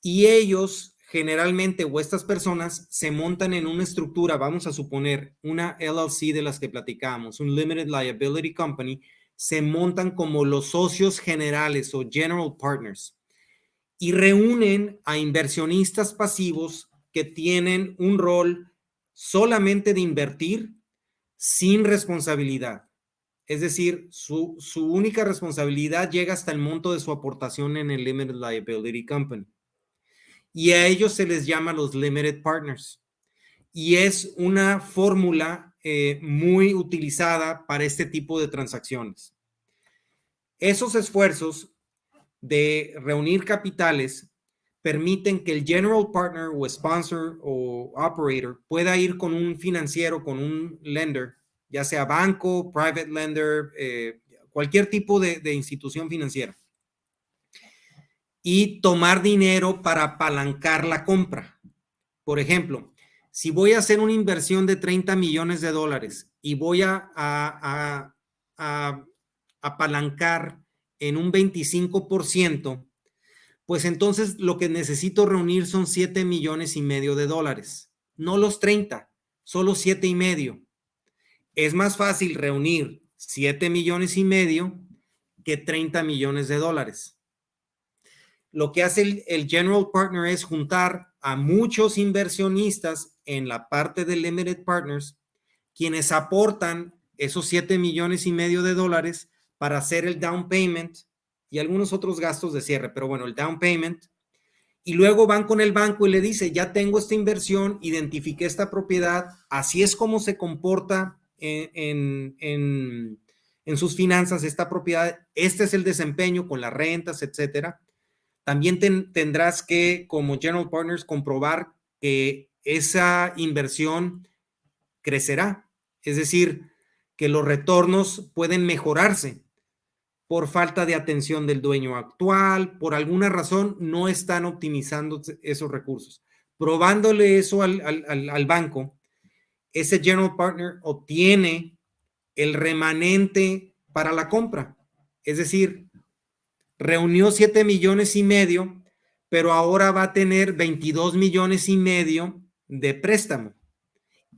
Y ellos generalmente o estas personas se montan en una estructura, vamos a suponer una LLC de las que platicamos, un Limited Liability Company, se montan como los socios generales o general partners y reúnen a inversionistas pasivos que tienen un rol solamente de invertir sin responsabilidad. Es decir, su única responsabilidad llega hasta el monto de su aportación en el Limited Liability Company. Y a ellos se les llama los Limited Partners. Y es una fórmula muy utilizada para este tipo de transacciones. Esos esfuerzos de reunir capitales permiten que el general partner o sponsor o operator pueda ir con un financiero, con un lender, ya sea banco, private lender, cualquier tipo de institución financiera, y tomar dinero para apalancar la compra. Por ejemplo, si voy a hacer una inversión de 30 millones de dólares y voy a apalancar en un 25%, pues entonces lo que necesito reunir son 7 millones y medio de dólares. No los 30, solo 7 y medio. Es más fácil reunir 7 millones y medio que 30 millones de dólares. Lo que hace el general partner es juntar a muchos inversionistas en la parte de limited partners, quienes aportan esos 7 millones y medio de dólares para hacer el down payment y algunos otros gastos de cierre, pero bueno, el down payment. Y luego van con el banco y le dice, ya tengo esta inversión, identifiqué esta propiedad, así es como se comporta en sus finanzas esta propiedad, este es el desempeño con las rentas, etcétera. También tendrás que, como general partners, comprobar que esa inversión crecerá. Es decir, que los retornos pueden mejorarse por falta de atención del dueño actual, por alguna razón no están optimizando esos recursos. Probándole eso al banco, ese general partner obtiene el remanente para la compra. Es decir, reunió 7 millones y medio, pero ahora va a tener 22 millones y medio de préstamo.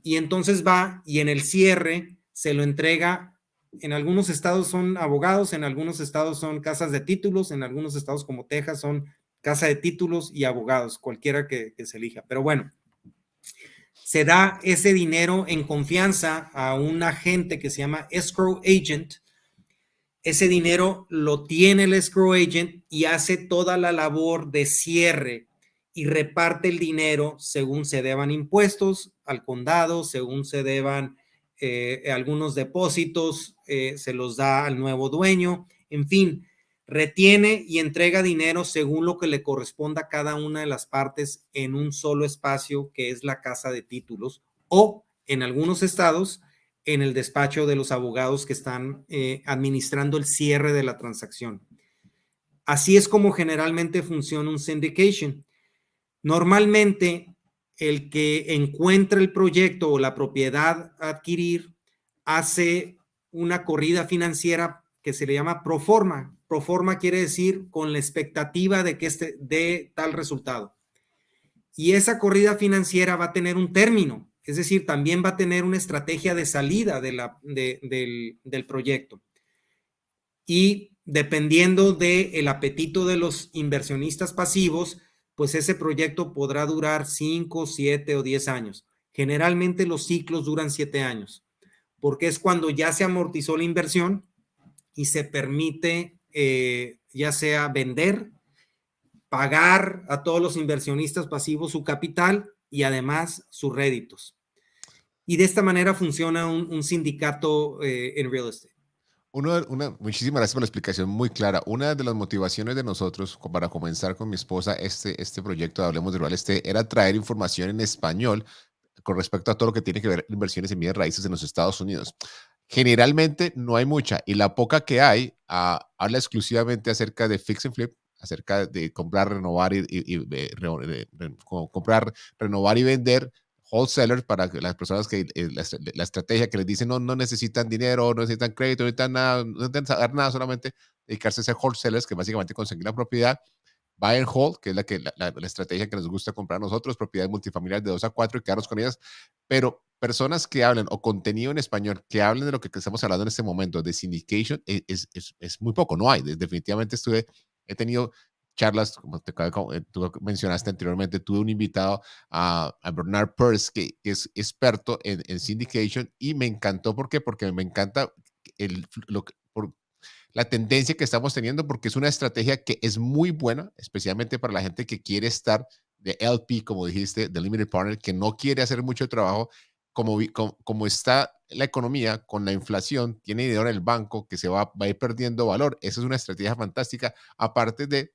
Y entonces va y en el cierre se lo entrega. En algunos estados son abogados, en algunos estados son casas de títulos, en algunos estados como Texas son casa de títulos y abogados, cualquiera que se elija. Pero bueno, se da ese dinero en confianza a un agente que se llama escrow agent. Ese dinero lo tiene el escrow agent y hace toda la labor de cierre y reparte el dinero según se deban impuestos al condado, según se deban algunos depósitos, se los da al nuevo dueño, en fin, retiene y entrega dinero según lo que le corresponda a cada una de las partes en un solo espacio que es la casa de títulos o en algunos estados en el despacho de los abogados que están administrando el cierre de la transacción. Así es como generalmente funciona un syndication. Normalmente, el que encuentra el proyecto o la propiedad a adquirir hace una corrida financiera que se le llama pro forma. Pro forma quiere decir con la expectativa de que este dé tal resultado. Y esa corrida financiera va a tener un término, es decir, también va a tener una estrategia de salida del proyecto. Y dependiendo del apetito de los inversionistas pasivos, pues ese proyecto podrá durar 5, 7 o 10 años. Generalmente los ciclos duran 7 años, porque es cuando ya se amortizó la inversión y se permite ya sea vender, pagar a todos los inversionistas pasivos su capital y además sus réditos. Y de esta manera funciona un sindicato en real estate. Muchísimas gracias por la explicación muy clara. Una de las motivaciones de nosotros para comenzar con mi esposa este proyecto de Hablemos de Real Estate era traer información en español con respecto a todo lo que tiene que ver inversiones en bienes raíces en los Estados Unidos. Generalmente no hay mucha y la poca que hay habla exclusivamente acerca de fix and flip, acerca de comprar, renovar comprar, renovar y vender wholesalers para que las personas que la estrategia que les dicen no necesitan dinero, no necesitan crédito, no necesitan nada, no necesitan saber nada, solamente dedicarse a ser wholesalers que básicamente conseguir la propiedad. Buy and hold, que es la estrategia que nos gusta comprar a nosotros, propiedades multifamiliares de 2 a 4 y quedarnos con ellas. Pero personas que hablen o contenido en español que hablen de lo que estamos hablando en este momento, de syndication, es muy poco, no hay. Definitivamente he tenido charlas, como tú mencionaste anteriormente, tuve un invitado a Bernard Peirce, que es experto en syndication y me encantó. ¿Por qué? Porque me encanta la tendencia que estamos teniendo, porque es una estrategia que es muy buena, especialmente para la gente que quiere estar de LP, como dijiste, de Limited Partner, que no quiere hacer mucho trabajo, como está la economía con la inflación, tiene dinero en el banco que va a ir perdiendo valor. Esa es una estrategia fantástica, aparte de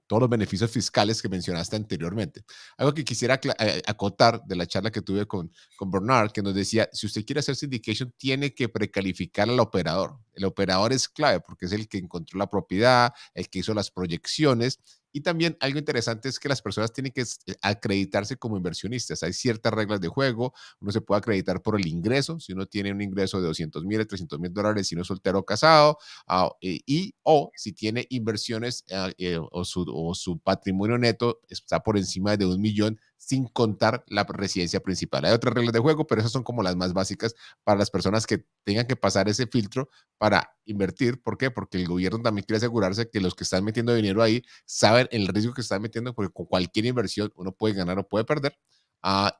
todos los beneficios fiscales que mencionaste anteriormente. Algo que quisiera acotar de la charla que tuve con Bernard, que nos decía, si usted quiere hacer syndication, tiene que precalificar al operador. El operador es clave porque es el que encontró la propiedad, el que hizo las proyecciones. Y también algo interesante es que las personas tienen que acreditarse como inversionistas. Hay ciertas reglas de juego. Uno se puede acreditar por el ingreso. Si uno tiene un ingreso de $200,000, $300,000, si uno es soltero o casado, o si tiene inversiones o su patrimonio neto está por encima de 1 millón sin contar la residencia principal. Hay otras reglas de juego, pero esas son como las más básicas para las personas que tengan que pasar ese filtro para invertir. ¿Por qué? Porque el gobierno también quiere asegurarse que los que están metiendo dinero ahí saben el riesgo que están metiendo, porque con cualquier inversión uno puede ganar o puede perder.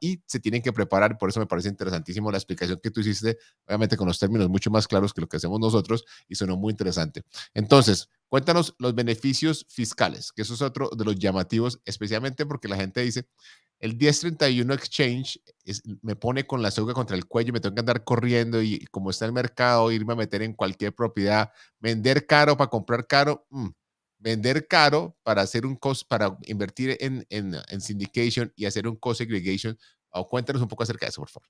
Y se tienen que preparar. Por eso me parece interesantísimo la explicación que tú hiciste, obviamente con los términos mucho más claros que lo que hacemos nosotros, y sonó muy interesante. Entonces, cuéntanos los beneficios fiscales, que eso es otro de los llamativos, especialmente porque la gente dice, el 1031 Exchange me pone con la soga contra el cuello, me tengo que andar corriendo y como está el mercado, irme a meter en cualquier propiedad, vender caro para comprar caro, vender caro para hacer para invertir en syndication y hacer un co-segregation. Cuéntanos un poco acerca de eso, por favor.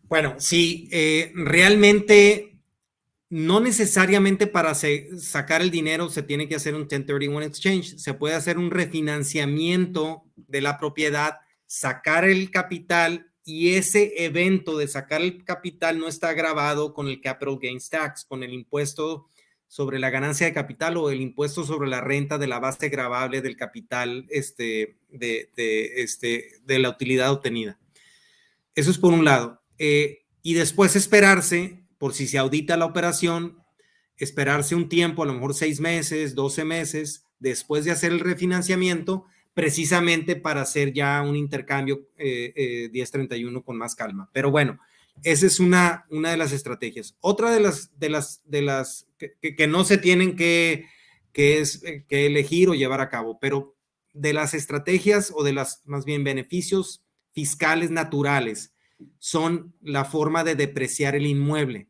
Bueno, sí, realmente no necesariamente para sacar el dinero se tiene que hacer un 1031 exchange. Se puede hacer un refinanciamiento de la propiedad, sacar el capital, y ese evento de sacar el capital no está grabado con el capital gains tax, con el impuesto sobre la ganancia de capital o el impuesto sobre la renta de la base gravable del capital de la utilidad obtenida. Eso es por un lado. Y después esperarse, por si se audita la operación, esperarse un tiempo, a lo mejor 6 meses, 12 meses, después de hacer el refinanciamiento, precisamente para hacer ya un intercambio 1031 con más calma. Pero bueno, esa es una de las estrategias. Otra de las que no se tienen que elegir o llevar a cabo, pero de las estrategias o de las más bien beneficios fiscales naturales son la forma de depreciar el inmueble.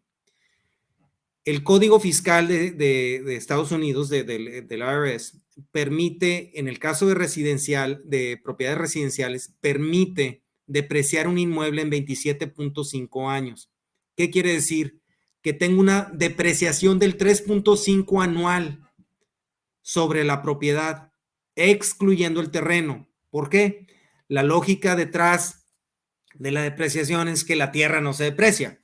El Código Fiscal de Estados Unidos, del IRS, permite, en el caso de propiedades residenciales, permite depreciar un inmueble en 27.5 años. ¿Qué quiere decir? Que tengo una depreciación del 3.5 anual sobre la propiedad, excluyendo el terreno. ¿Por qué? La lógica detrás de la depreciación es que la tierra no se deprecia.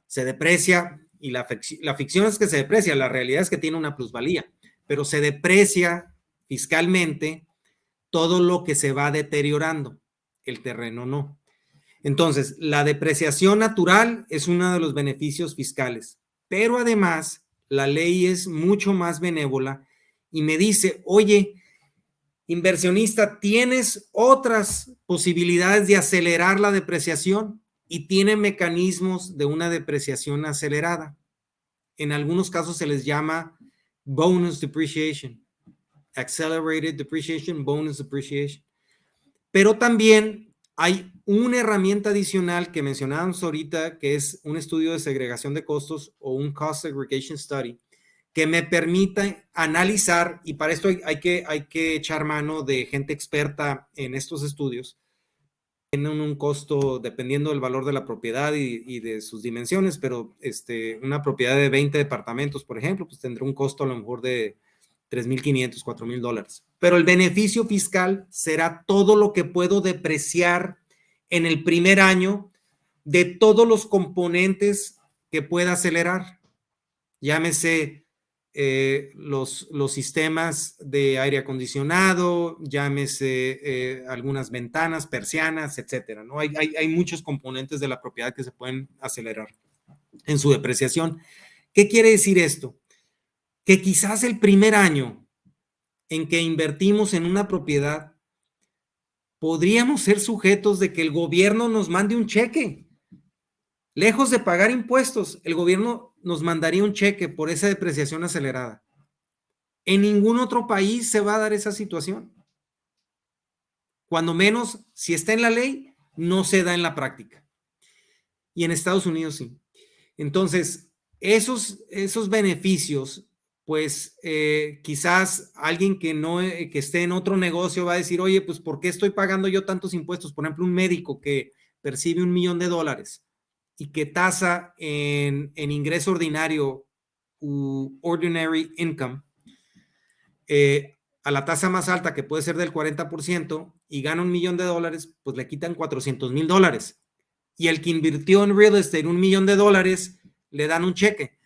Se deprecia, y la ficción es que se deprecia, la realidad es que tiene una plusvalía, pero se deprecia fiscalmente todo lo que se va deteriorando, el terreno no. Entonces, la depreciación natural es uno de los beneficios fiscales, pero además la ley es mucho más benévola y me dice, oye, inversionista, tienes otras posibilidades de acelerar la depreciación y tiene mecanismos de una depreciación acelerada. En algunos casos se les llama bonus depreciation, accelerated depreciation, bonus depreciation. Pero también hay una herramienta adicional que mencionábamos ahorita, que es un estudio de segregación de costos o un cost segregation study, que me permita analizar, y para esto hay que echar mano de gente experta en estos estudios. Tienen un costo dependiendo del valor de la propiedad y de sus dimensiones, pero una propiedad de 20 departamentos, por ejemplo, pues tendrá un costo a lo mejor de $3,500, $4,000. Pero el beneficio fiscal será todo lo que puedo depreciar en el primer año de todos los componentes que pueda acelerar. Llámese los sistemas de aire acondicionado, llámese algunas ventanas, persianas, etcétera, ¿no? Hay muchos componentes de la propiedad que se pueden acelerar en su depreciación. ¿Qué quiere decir esto? Que quizás el primer año en que invertimos en una propiedad, podríamos ser sujetos de que el gobierno nos mande un cheque. Lejos de pagar impuestos, el gobierno nos mandaría un cheque por esa depreciación acelerada. En ningún otro país se va a dar esa situación. Cuando menos, si está en la ley, no se da en la práctica. Y en Estados Unidos sí. Entonces, esos beneficios pues quizás alguien que no que esté en otro negocio va a decir, oye, pues ¿por qué estoy pagando yo tantos impuestos? Por ejemplo, un médico que percibe $1,000,000 y que tasa en ingreso ordinario u ordinary income, a la tasa más alta, que puede ser del 40%, y gana $1,000,000, pues le quitan $400,000. Y el que invirtió en real estate $1,000,000, le dan un cheque.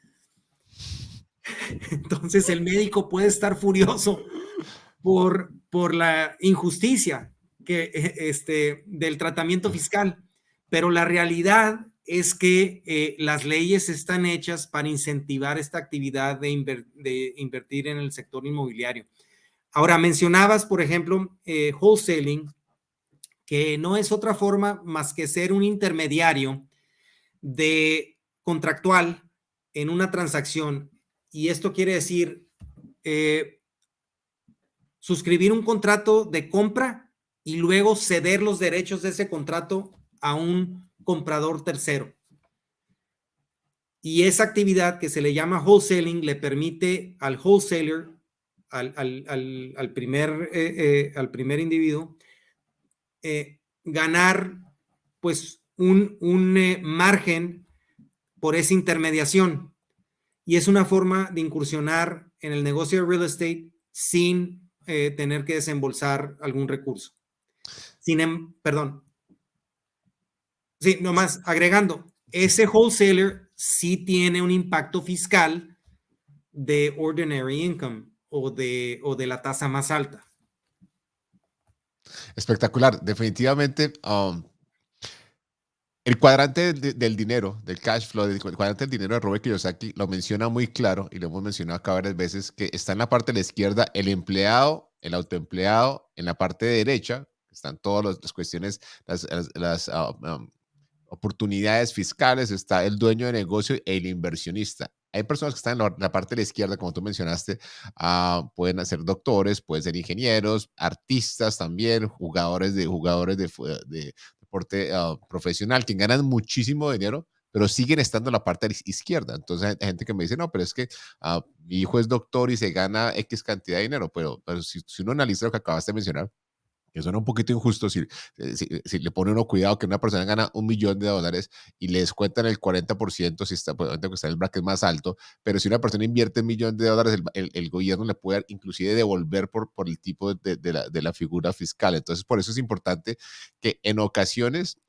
Entonces el médico puede estar furioso por la injusticia del tratamiento fiscal, pero la realidad es que las leyes están hechas para incentivar esta actividad de invertir en el sector inmobiliario. Ahora, mencionabas, por ejemplo, wholesaling, que no es otra forma más que ser un intermediario de contractual en una transacción. Y esto quiere decir suscribir un contrato de compra y luego ceder los derechos de ese contrato a un comprador tercero. Y esa actividad, que se le llama wholesaling, le permite al wholesaler, al primer individuo, ganar pues un margen por esa intermediación. Y es una forma de incursionar en el negocio de real estate sin tener que desembolsar algún recurso. Perdón. Sí, nomás agregando, ese wholesaler sí tiene un impacto fiscal de ordinary income o de la tasa más alta. Espectacular. Definitivamente, el cuadrante del dinero, del cash flow, el cuadrante del dinero de Robert Kiyosaki lo menciona muy claro y lo hemos mencionado acá varias veces, que está en la parte de la izquierda el empleado, el autoempleado, en la parte de derecha están todas las cuestiones, las oportunidades fiscales, está el dueño de negocio y el inversionista. Hay personas que están en la parte de la izquierda, como tú mencionaste, pueden ser doctores, pueden ser ingenieros, artistas también, jugadores de deporte profesional, que ganan muchísimo dinero, pero siguen estando en la parte izquierda. Entonces hay gente que me dice, no, pero es que mi hijo es doctor y se gana X cantidad de dinero, pero si uno analiza lo que acabaste de mencionar, que suena un poquito injusto si le pone uno cuidado que una persona gana $1,000,000 y le descuentan el 40% si está, pues, está en el bracket más alto, pero si una persona invierte $1,000,000, el gobierno le puede inclusive devolver por el tipo de la figura fiscal. Entonces, por eso es importante que en ocasiones,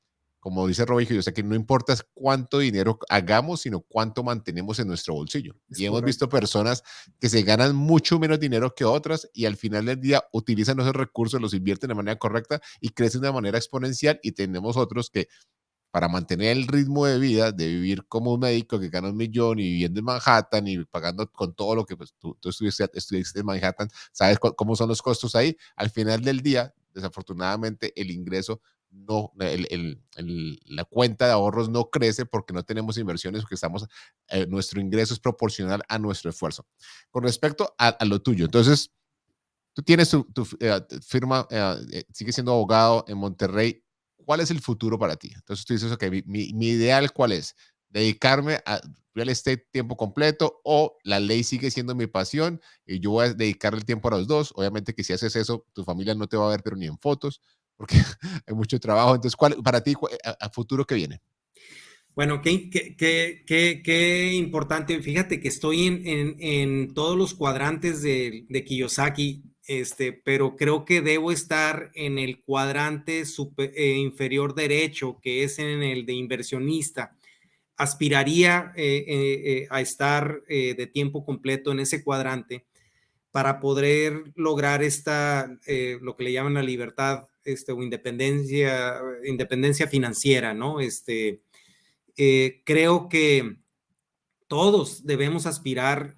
como dice Robin, yo sé que no importa cuánto dinero hagamos, sino cuánto mantenemos en nuestro bolsillo. Es Y hemos correcto. visto personas que se ganan mucho menos dinero que otras y al final del día utilizan esos recursos, los invierten de manera correcta y crecen de manera exponencial, y tenemos otros que para mantener el ritmo de vida, de vivir como un médico que gana 1,000,000 y viviendo en Manhattan y pagando con todo lo que pues, tú estuviste en Manhattan, sabes cómo son los costos ahí. Al final del día, desafortunadamente, el ingreso no, la cuenta de ahorros no crece porque no tenemos inversiones, porque nuestro ingreso es proporcional a nuestro esfuerzo. Con respecto a lo tuyo, entonces, tú tienes tu firma, sigues siendo abogado en Monterrey. ¿Cuál es el futuro para ti? Entonces tú dices, ok, mi ideal, ¿cuál es? ¿Dedicarme a real estate tiempo completo o la ley sigue siendo mi pasión y yo voy a dedicarle el tiempo a los dos? Obviamente que si haces eso, tu familia no te va a ver, pero ni en fotos, porque hay mucho trabajo. Entonces, para ti, a futuro qué viene? Bueno, qué importante. Fíjate que estoy en todos los cuadrantes de Kiyosaki, pero creo que debo estar en el cuadrante inferior derecho, que es en el de inversionista. Aspiraría a estar de tiempo completo en ese cuadrante para poder lograr lo que le llaman la libertad o independencia financiera, ¿no? Creo que todos debemos aspirar,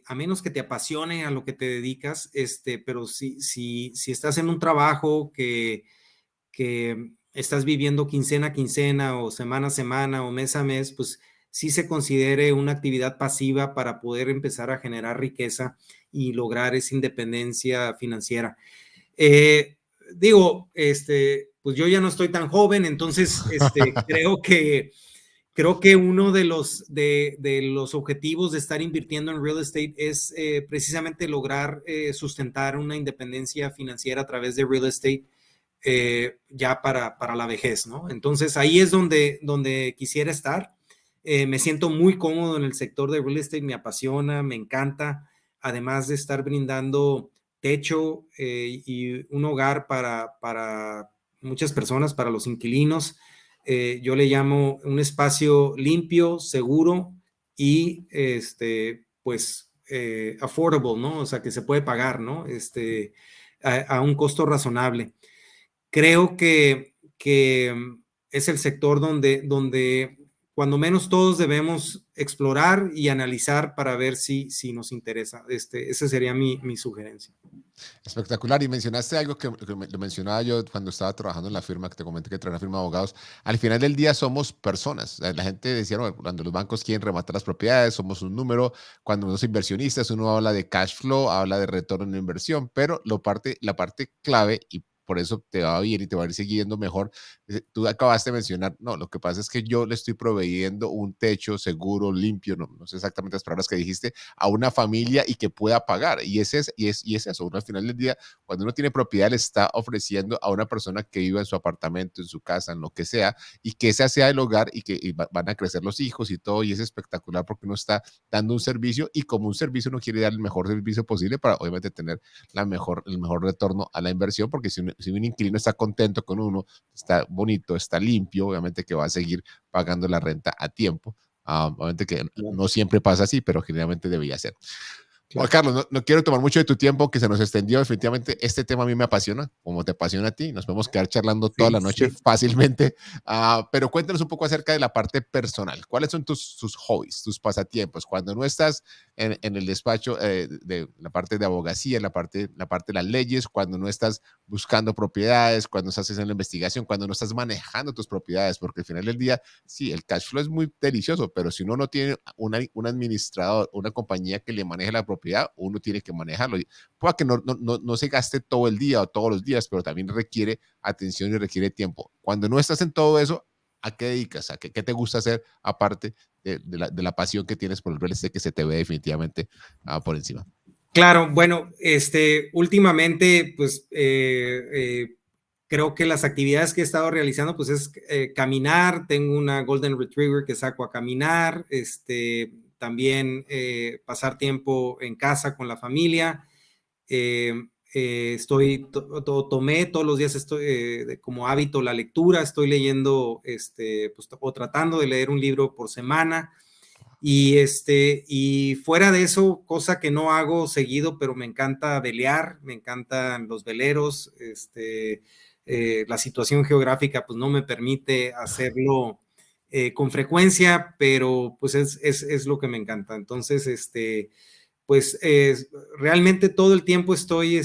a menos que te apasione a lo que te dedicas, pero si estás en un trabajo que estás viviendo quincena a quincena o semana a semana o mes a mes, pues sí se considere una actividad pasiva para poder empezar a generar riqueza y lograr esa independencia financiera. Digo, pues yo ya no estoy tan joven, entonces creo Creo que uno de los objetivos de estar invirtiendo en real estate es precisamente lograr sustentar una independencia financiera a través de real estate ya para la vejez, ¿no? Entonces ahí es donde quisiera estar. Me siento muy cómodo en el sector de real estate, me apasiona, me encanta, además de estar brindando techo y un hogar para muchas personas, para los inquilinos. Yo le llamo un espacio limpio, seguro y pues affordable, ¿no? O sea, que se puede pagar, ¿no? A un costo razonable. Creo que es el sector donde cuando menos todos debemos explorar y analizar para ver si nos interesa. Esa sería mi sugerencia. Espectacular. Y mencionaste algo que lo mencionaba yo cuando estaba trabajando en la firma, que te comenté que traía una firma de abogados. Al final del día somos personas. La gente decía, no, cuando los bancos quieren rematar las propiedades, somos un número. Cuando uno es inversionista, uno habla de cash flow, habla de retorno en inversión, pero la parte clave, y por eso te va bien y te va a ir siguiendo mejor. Tú acabaste de mencionar, no, lo que pasa es que yo le estoy proveyendo un techo seguro, limpio, no sé exactamente las palabras que dijiste, a una familia y que pueda pagar. Y es eso. Uno al final del día, cuando uno tiene propiedad, le está ofreciendo a una persona que viva en su apartamento, en su casa, en lo que sea, y que ese sea el hogar y que van a crecer los hijos y todo. Y es espectacular porque uno está dando un servicio y como un servicio uno quiere dar el mejor servicio posible para obviamente tener el mejor retorno a la inversión, porque si un inquilino está contento con uno, está bonito, está limpio, obviamente que va a seguir pagando la renta a tiempo. Obviamente que no siempre pasa así, pero generalmente debería ser. Juan Claro. Carlos, no quiero tomar mucho de tu tiempo, que se nos extendió. Definitivamente, este tema a mí me apasiona, como te apasiona a ti. Nos podemos quedar charlando toda Sí, la noche sí. fácilmente. Pero cuéntanos un poco acerca de la parte personal. ¿Cuáles son tus hobbies, tus pasatiempos? Cuando no estás en el despacho de la parte de abogacía, la parte de las leyes, cuando no estás buscando propiedades, cuando estás haciendo la investigación, cuando no estás manejando tus propiedades, porque al final del día, sí, el cash flow es muy delicioso, pero si uno no tiene un administrador, una compañía que le maneje la propiedad, uno tiene que manejarlo. Puede que no se gaste todo el día o todos los días, pero también requiere atención y requiere tiempo. Cuando no estás en todo eso, ¿a qué dedicas? ¿Qué te gusta hacer aparte de la pasión que tienes por el real estate que se te ve definitivamente por encima? Claro, bueno, últimamente, pues creo que las actividades que he estado realizando, pues es caminar. Tengo una Golden Retriever que saco a caminar, también pasar tiempo en casa con la familia. Eh, tomé todos los días estoy, como hábito la lectura. Estoy leyendo, pues, o tratando de leer un libro por semana. Y fuera de eso, cosa que no hago seguido, pero me encanta velear, me encantan los veleros. La situación geográfica pues no me permite hacerlo con frecuencia, pero pues es lo que me encanta. Entonces, pues realmente todo el tiempo estoy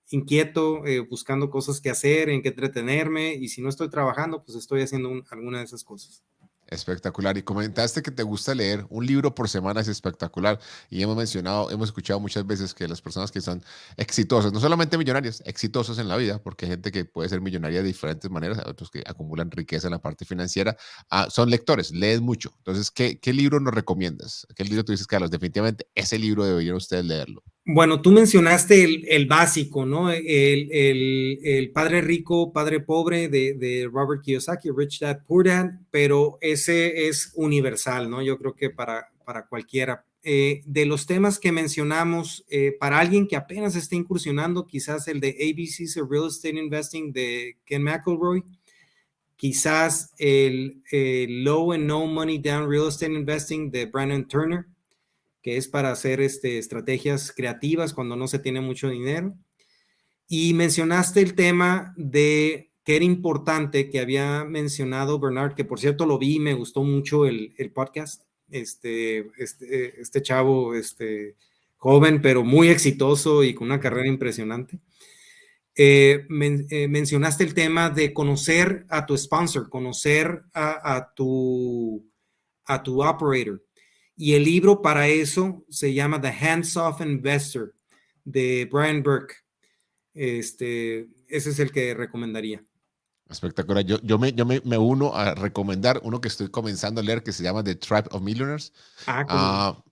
inquieto, buscando cosas que hacer, en qué entretenerme, y si no estoy trabajando, pues estoy haciendo alguna de esas cosas. Espectacular. Y comentaste que te gusta leer un libro por semana, es espectacular. Y hemos escuchado muchas veces que las personas que son exitosas, no solamente millonarias, exitosos en la vida, porque hay gente que puede ser millonaria de diferentes maneras, otros que acumulan riqueza en la parte financiera, son lectores, leen mucho. Entonces, ¿qué libro nos recomiendas? ¿Qué libro tú dices, Carlos? Definitivamente ese libro deberían ustedes leerlo. Bueno, tú mencionaste el básico, ¿no? El Padre Rico, Padre Pobre de Robert Kiyosaki, Rich Dad, Poor Dad, pero ese es universal, ¿no? Yo creo que para cualquiera. De los temas que mencionamos, para alguien que apenas está incursionando, quizás el de ABCs of Real Estate Investing de Ken McElroy, quizás el Low and No Money Down Real Estate Investing de Brandon Turner, que es para hacer estrategias creativas cuando no se tiene mucho dinero. Y mencionaste el tema de que era importante, que había mencionado Bernard, que por cierto lo vi y me gustó mucho el podcast. Este chavo, joven, pero muy exitoso y con una carrera impresionante. Mencionaste el tema de conocer a tu sponsor, conocer a tu operator. Y el libro para eso se llama The Hands-Off Investor de Brian Burke. Ese es el que recomendaría. Espectacular. Me uno a recomendar uno que estoy comenzando a leer que se llama The Tribe of Millionaires. Ah, cómo no. Ah,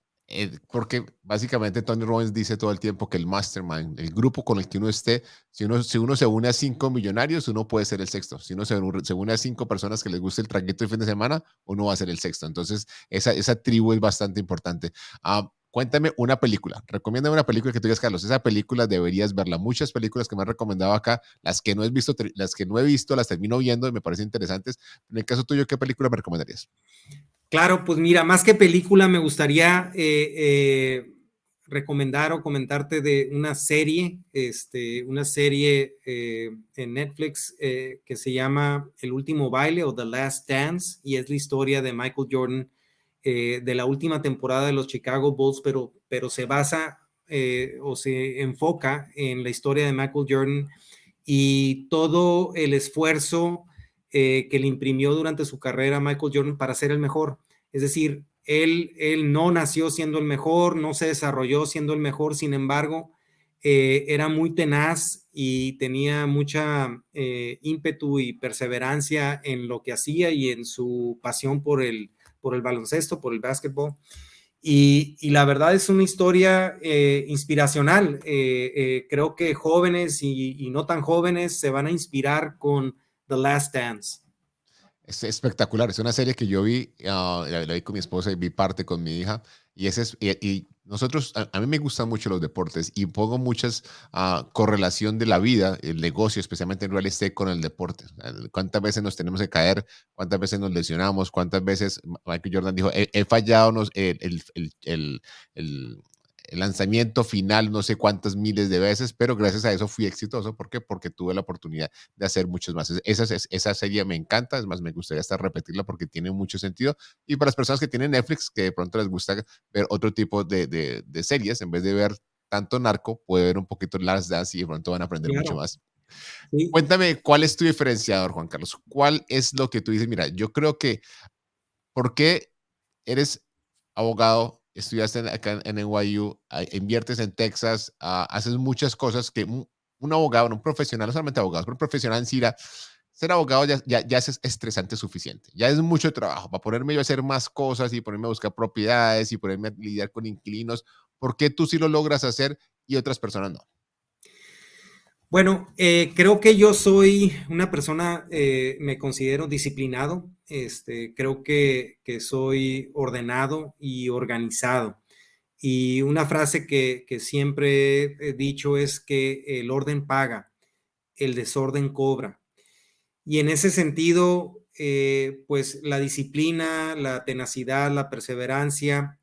Porque básicamente Tony Robbins dice todo el tiempo que el mastermind, el grupo con el que uno esté, si uno se une a 5 millonarios, uno puede ser el sexto. Si uno se une a 5 personas que les guste el traguito de fin de semana, uno va a ser el sexto. Entonces, esa tribu es bastante importante. Cuéntame una película. Recomiéndame una película que tú digas, Carlos, esa película deberías verla. Muchas películas que me han recomendado acá, las que no he visto, las termino viendo y me parecen interesantes. En el caso tuyo, ¿qué película me recomendarías? Claro, pues mira, más que película, me gustaría recomendar o comentarte de una serie en Netflix que se llama El último baile o The Last Dance, y es la historia de Michael Jordan de la última temporada de los Chicago Bulls, pero se basa o se enfoca en la historia de Michael Jordan y todo el esfuerzo que le imprimió durante su carrera Michael Jordan para ser el mejor. Es decir, él no nació siendo el mejor, no se desarrolló siendo el mejor, sin embargo, era muy tenaz y tenía mucha ímpetu y perseverancia en lo que hacía y en su pasión por el baloncesto, por el básquetbol. Y la verdad es una historia inspiracional. Creo que jóvenes y no tan jóvenes se van a inspirar con The Last Dance. Es espectacular, es una serie que yo vi, la vi con mi esposa y vi parte con mi hija. Y nosotros, a mí me gustan mucho los deportes y pongo muchas correlación de la vida, el negocio, especialmente en real estate, con el deporte. ¿Cuántas veces nos tenemos que caer? ¿Cuántas veces nos lesionamos? ¿Cuántas veces Michael Jordan dijo, he fallado el lanzamiento final no sé cuántas miles de veces, pero gracias a eso fui exitoso? ¿Por qué? Porque tuve la oportunidad de hacer muchos más. Esa serie me encanta, es más, me gustaría hasta repetirla porque tiene mucho sentido. Y para las personas que tienen Netflix, que de pronto les gusta ver otro tipo de series, en vez de ver tanto narco, puede ver un poquito Last Dance y de pronto van a aprender mucho Claro, más. sí. Cuéntame, ¿cuál es tu diferenciador, Juan Carlos? ¿Cuál es lo que tú dices? Mira, yo creo que, ¿por qué eres abogado, estudiaste acá en NYU, inviertes en Texas, haces muchas cosas que un abogado, no un profesional, no solamente abogado, pero un profesional en Sira, ser abogado ya es estresante suficiente, ya es mucho trabajo para ponerme yo a hacer más cosas y ponerme a buscar propiedades y ponerme a lidiar con inquilinos. ¿Por qué tú sí lo logras hacer y otras personas no? Bueno, creo que yo soy una persona, me considero disciplinado, creo que soy ordenado y organizado. Y una frase que siempre he dicho es que el orden paga, el desorden cobra. Y en ese sentido, pues la disciplina, la tenacidad, la perseverancia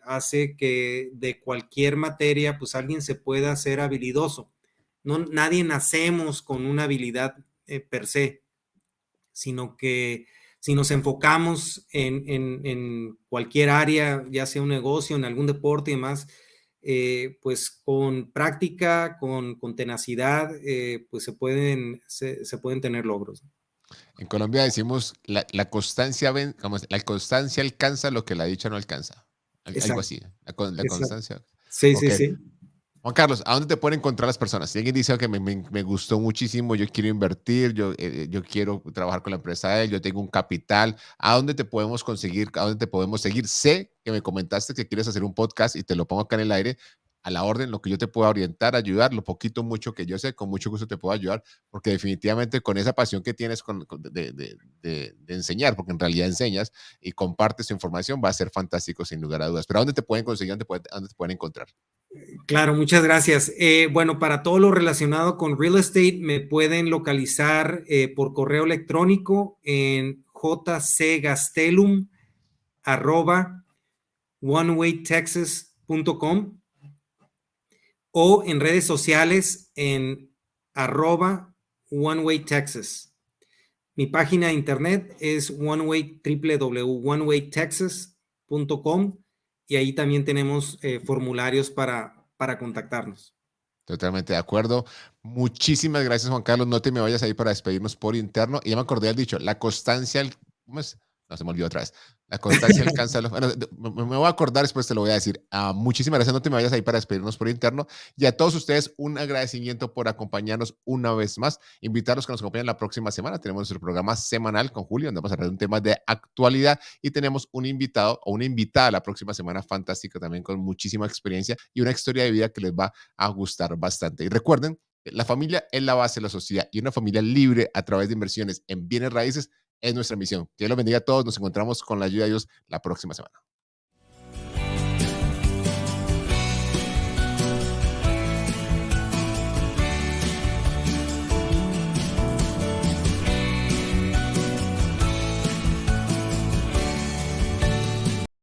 hace que de cualquier materia, pues alguien se pueda hacer habilidoso. No, nadie nacemos con una habilidad per se, sino que si nos enfocamos en cualquier área, ya sea un negocio, en algún deporte y demás, pues con práctica, con tenacidad, pues se pueden tener logros. En Colombia decimos la constancia, la constancia alcanza lo que la dicha no alcanza. Algo Exacto, así. La exacto. constancia. Sí, sí, Ok. sí. Juan Carlos, ¿a dónde te pueden encontrar las personas? Si alguien dice que me gustó muchísimo, yo quiero invertir, yo quiero trabajar con la empresa de él, yo tengo un capital, ¿a dónde te podemos conseguir? ¿A dónde te podemos seguir? Sé que me comentaste que quieres hacer un podcast y te lo pongo acá en el aire, a la orden, lo que yo te pueda orientar, ayudar, lo poquito, mucho que yo sé, con mucho gusto te puedo ayudar, porque definitivamente con esa pasión que tienes de enseñar, porque en realidad enseñas y compartes tu información, va a ser fantástico sin lugar a dudas. Pero ¿a dónde te pueden conseguir? ¿Dónde te pueden encontrar? Claro, muchas gracias. Bueno, para todo lo relacionado con real estate, me pueden localizar por correo electrónico en jcgastelum@onewaytexas.com o en redes sociales en @onewaytexas. Mi página de internet es www.onewaytexas.com y ahí también tenemos formularios para contactarnos. Totalmente de acuerdo. Muchísimas gracias, Juan Carlos. No te me vayas ahí para despedirnos por interno. Y ya me acordé del dicho, la constancia, ¿cómo es? No, se me olvidó otra vez. La constancia alcanza los... Bueno, me voy a acordar, después te lo voy a decir. Muchísimas gracias, no te me vayas ahí para despedirnos por interno. Y a todos ustedes, un agradecimiento por acompañarnos una vez más. Invitarlos que nos acompañen la próxima semana. Tenemos nuestro programa semanal con Julio, donde vamos a hablar de un tema de actualidad y tenemos un invitado o una invitada la próxima semana fantástica también con muchísima experiencia y una historia de vida que les va a gustar bastante. Y recuerden, la familia es la base de la sociedad y una familia libre a través de inversiones en bienes raíces es nuestra misión. Que Dios los bendiga a todos. Nos encontramos con la ayuda de Dios la próxima semana.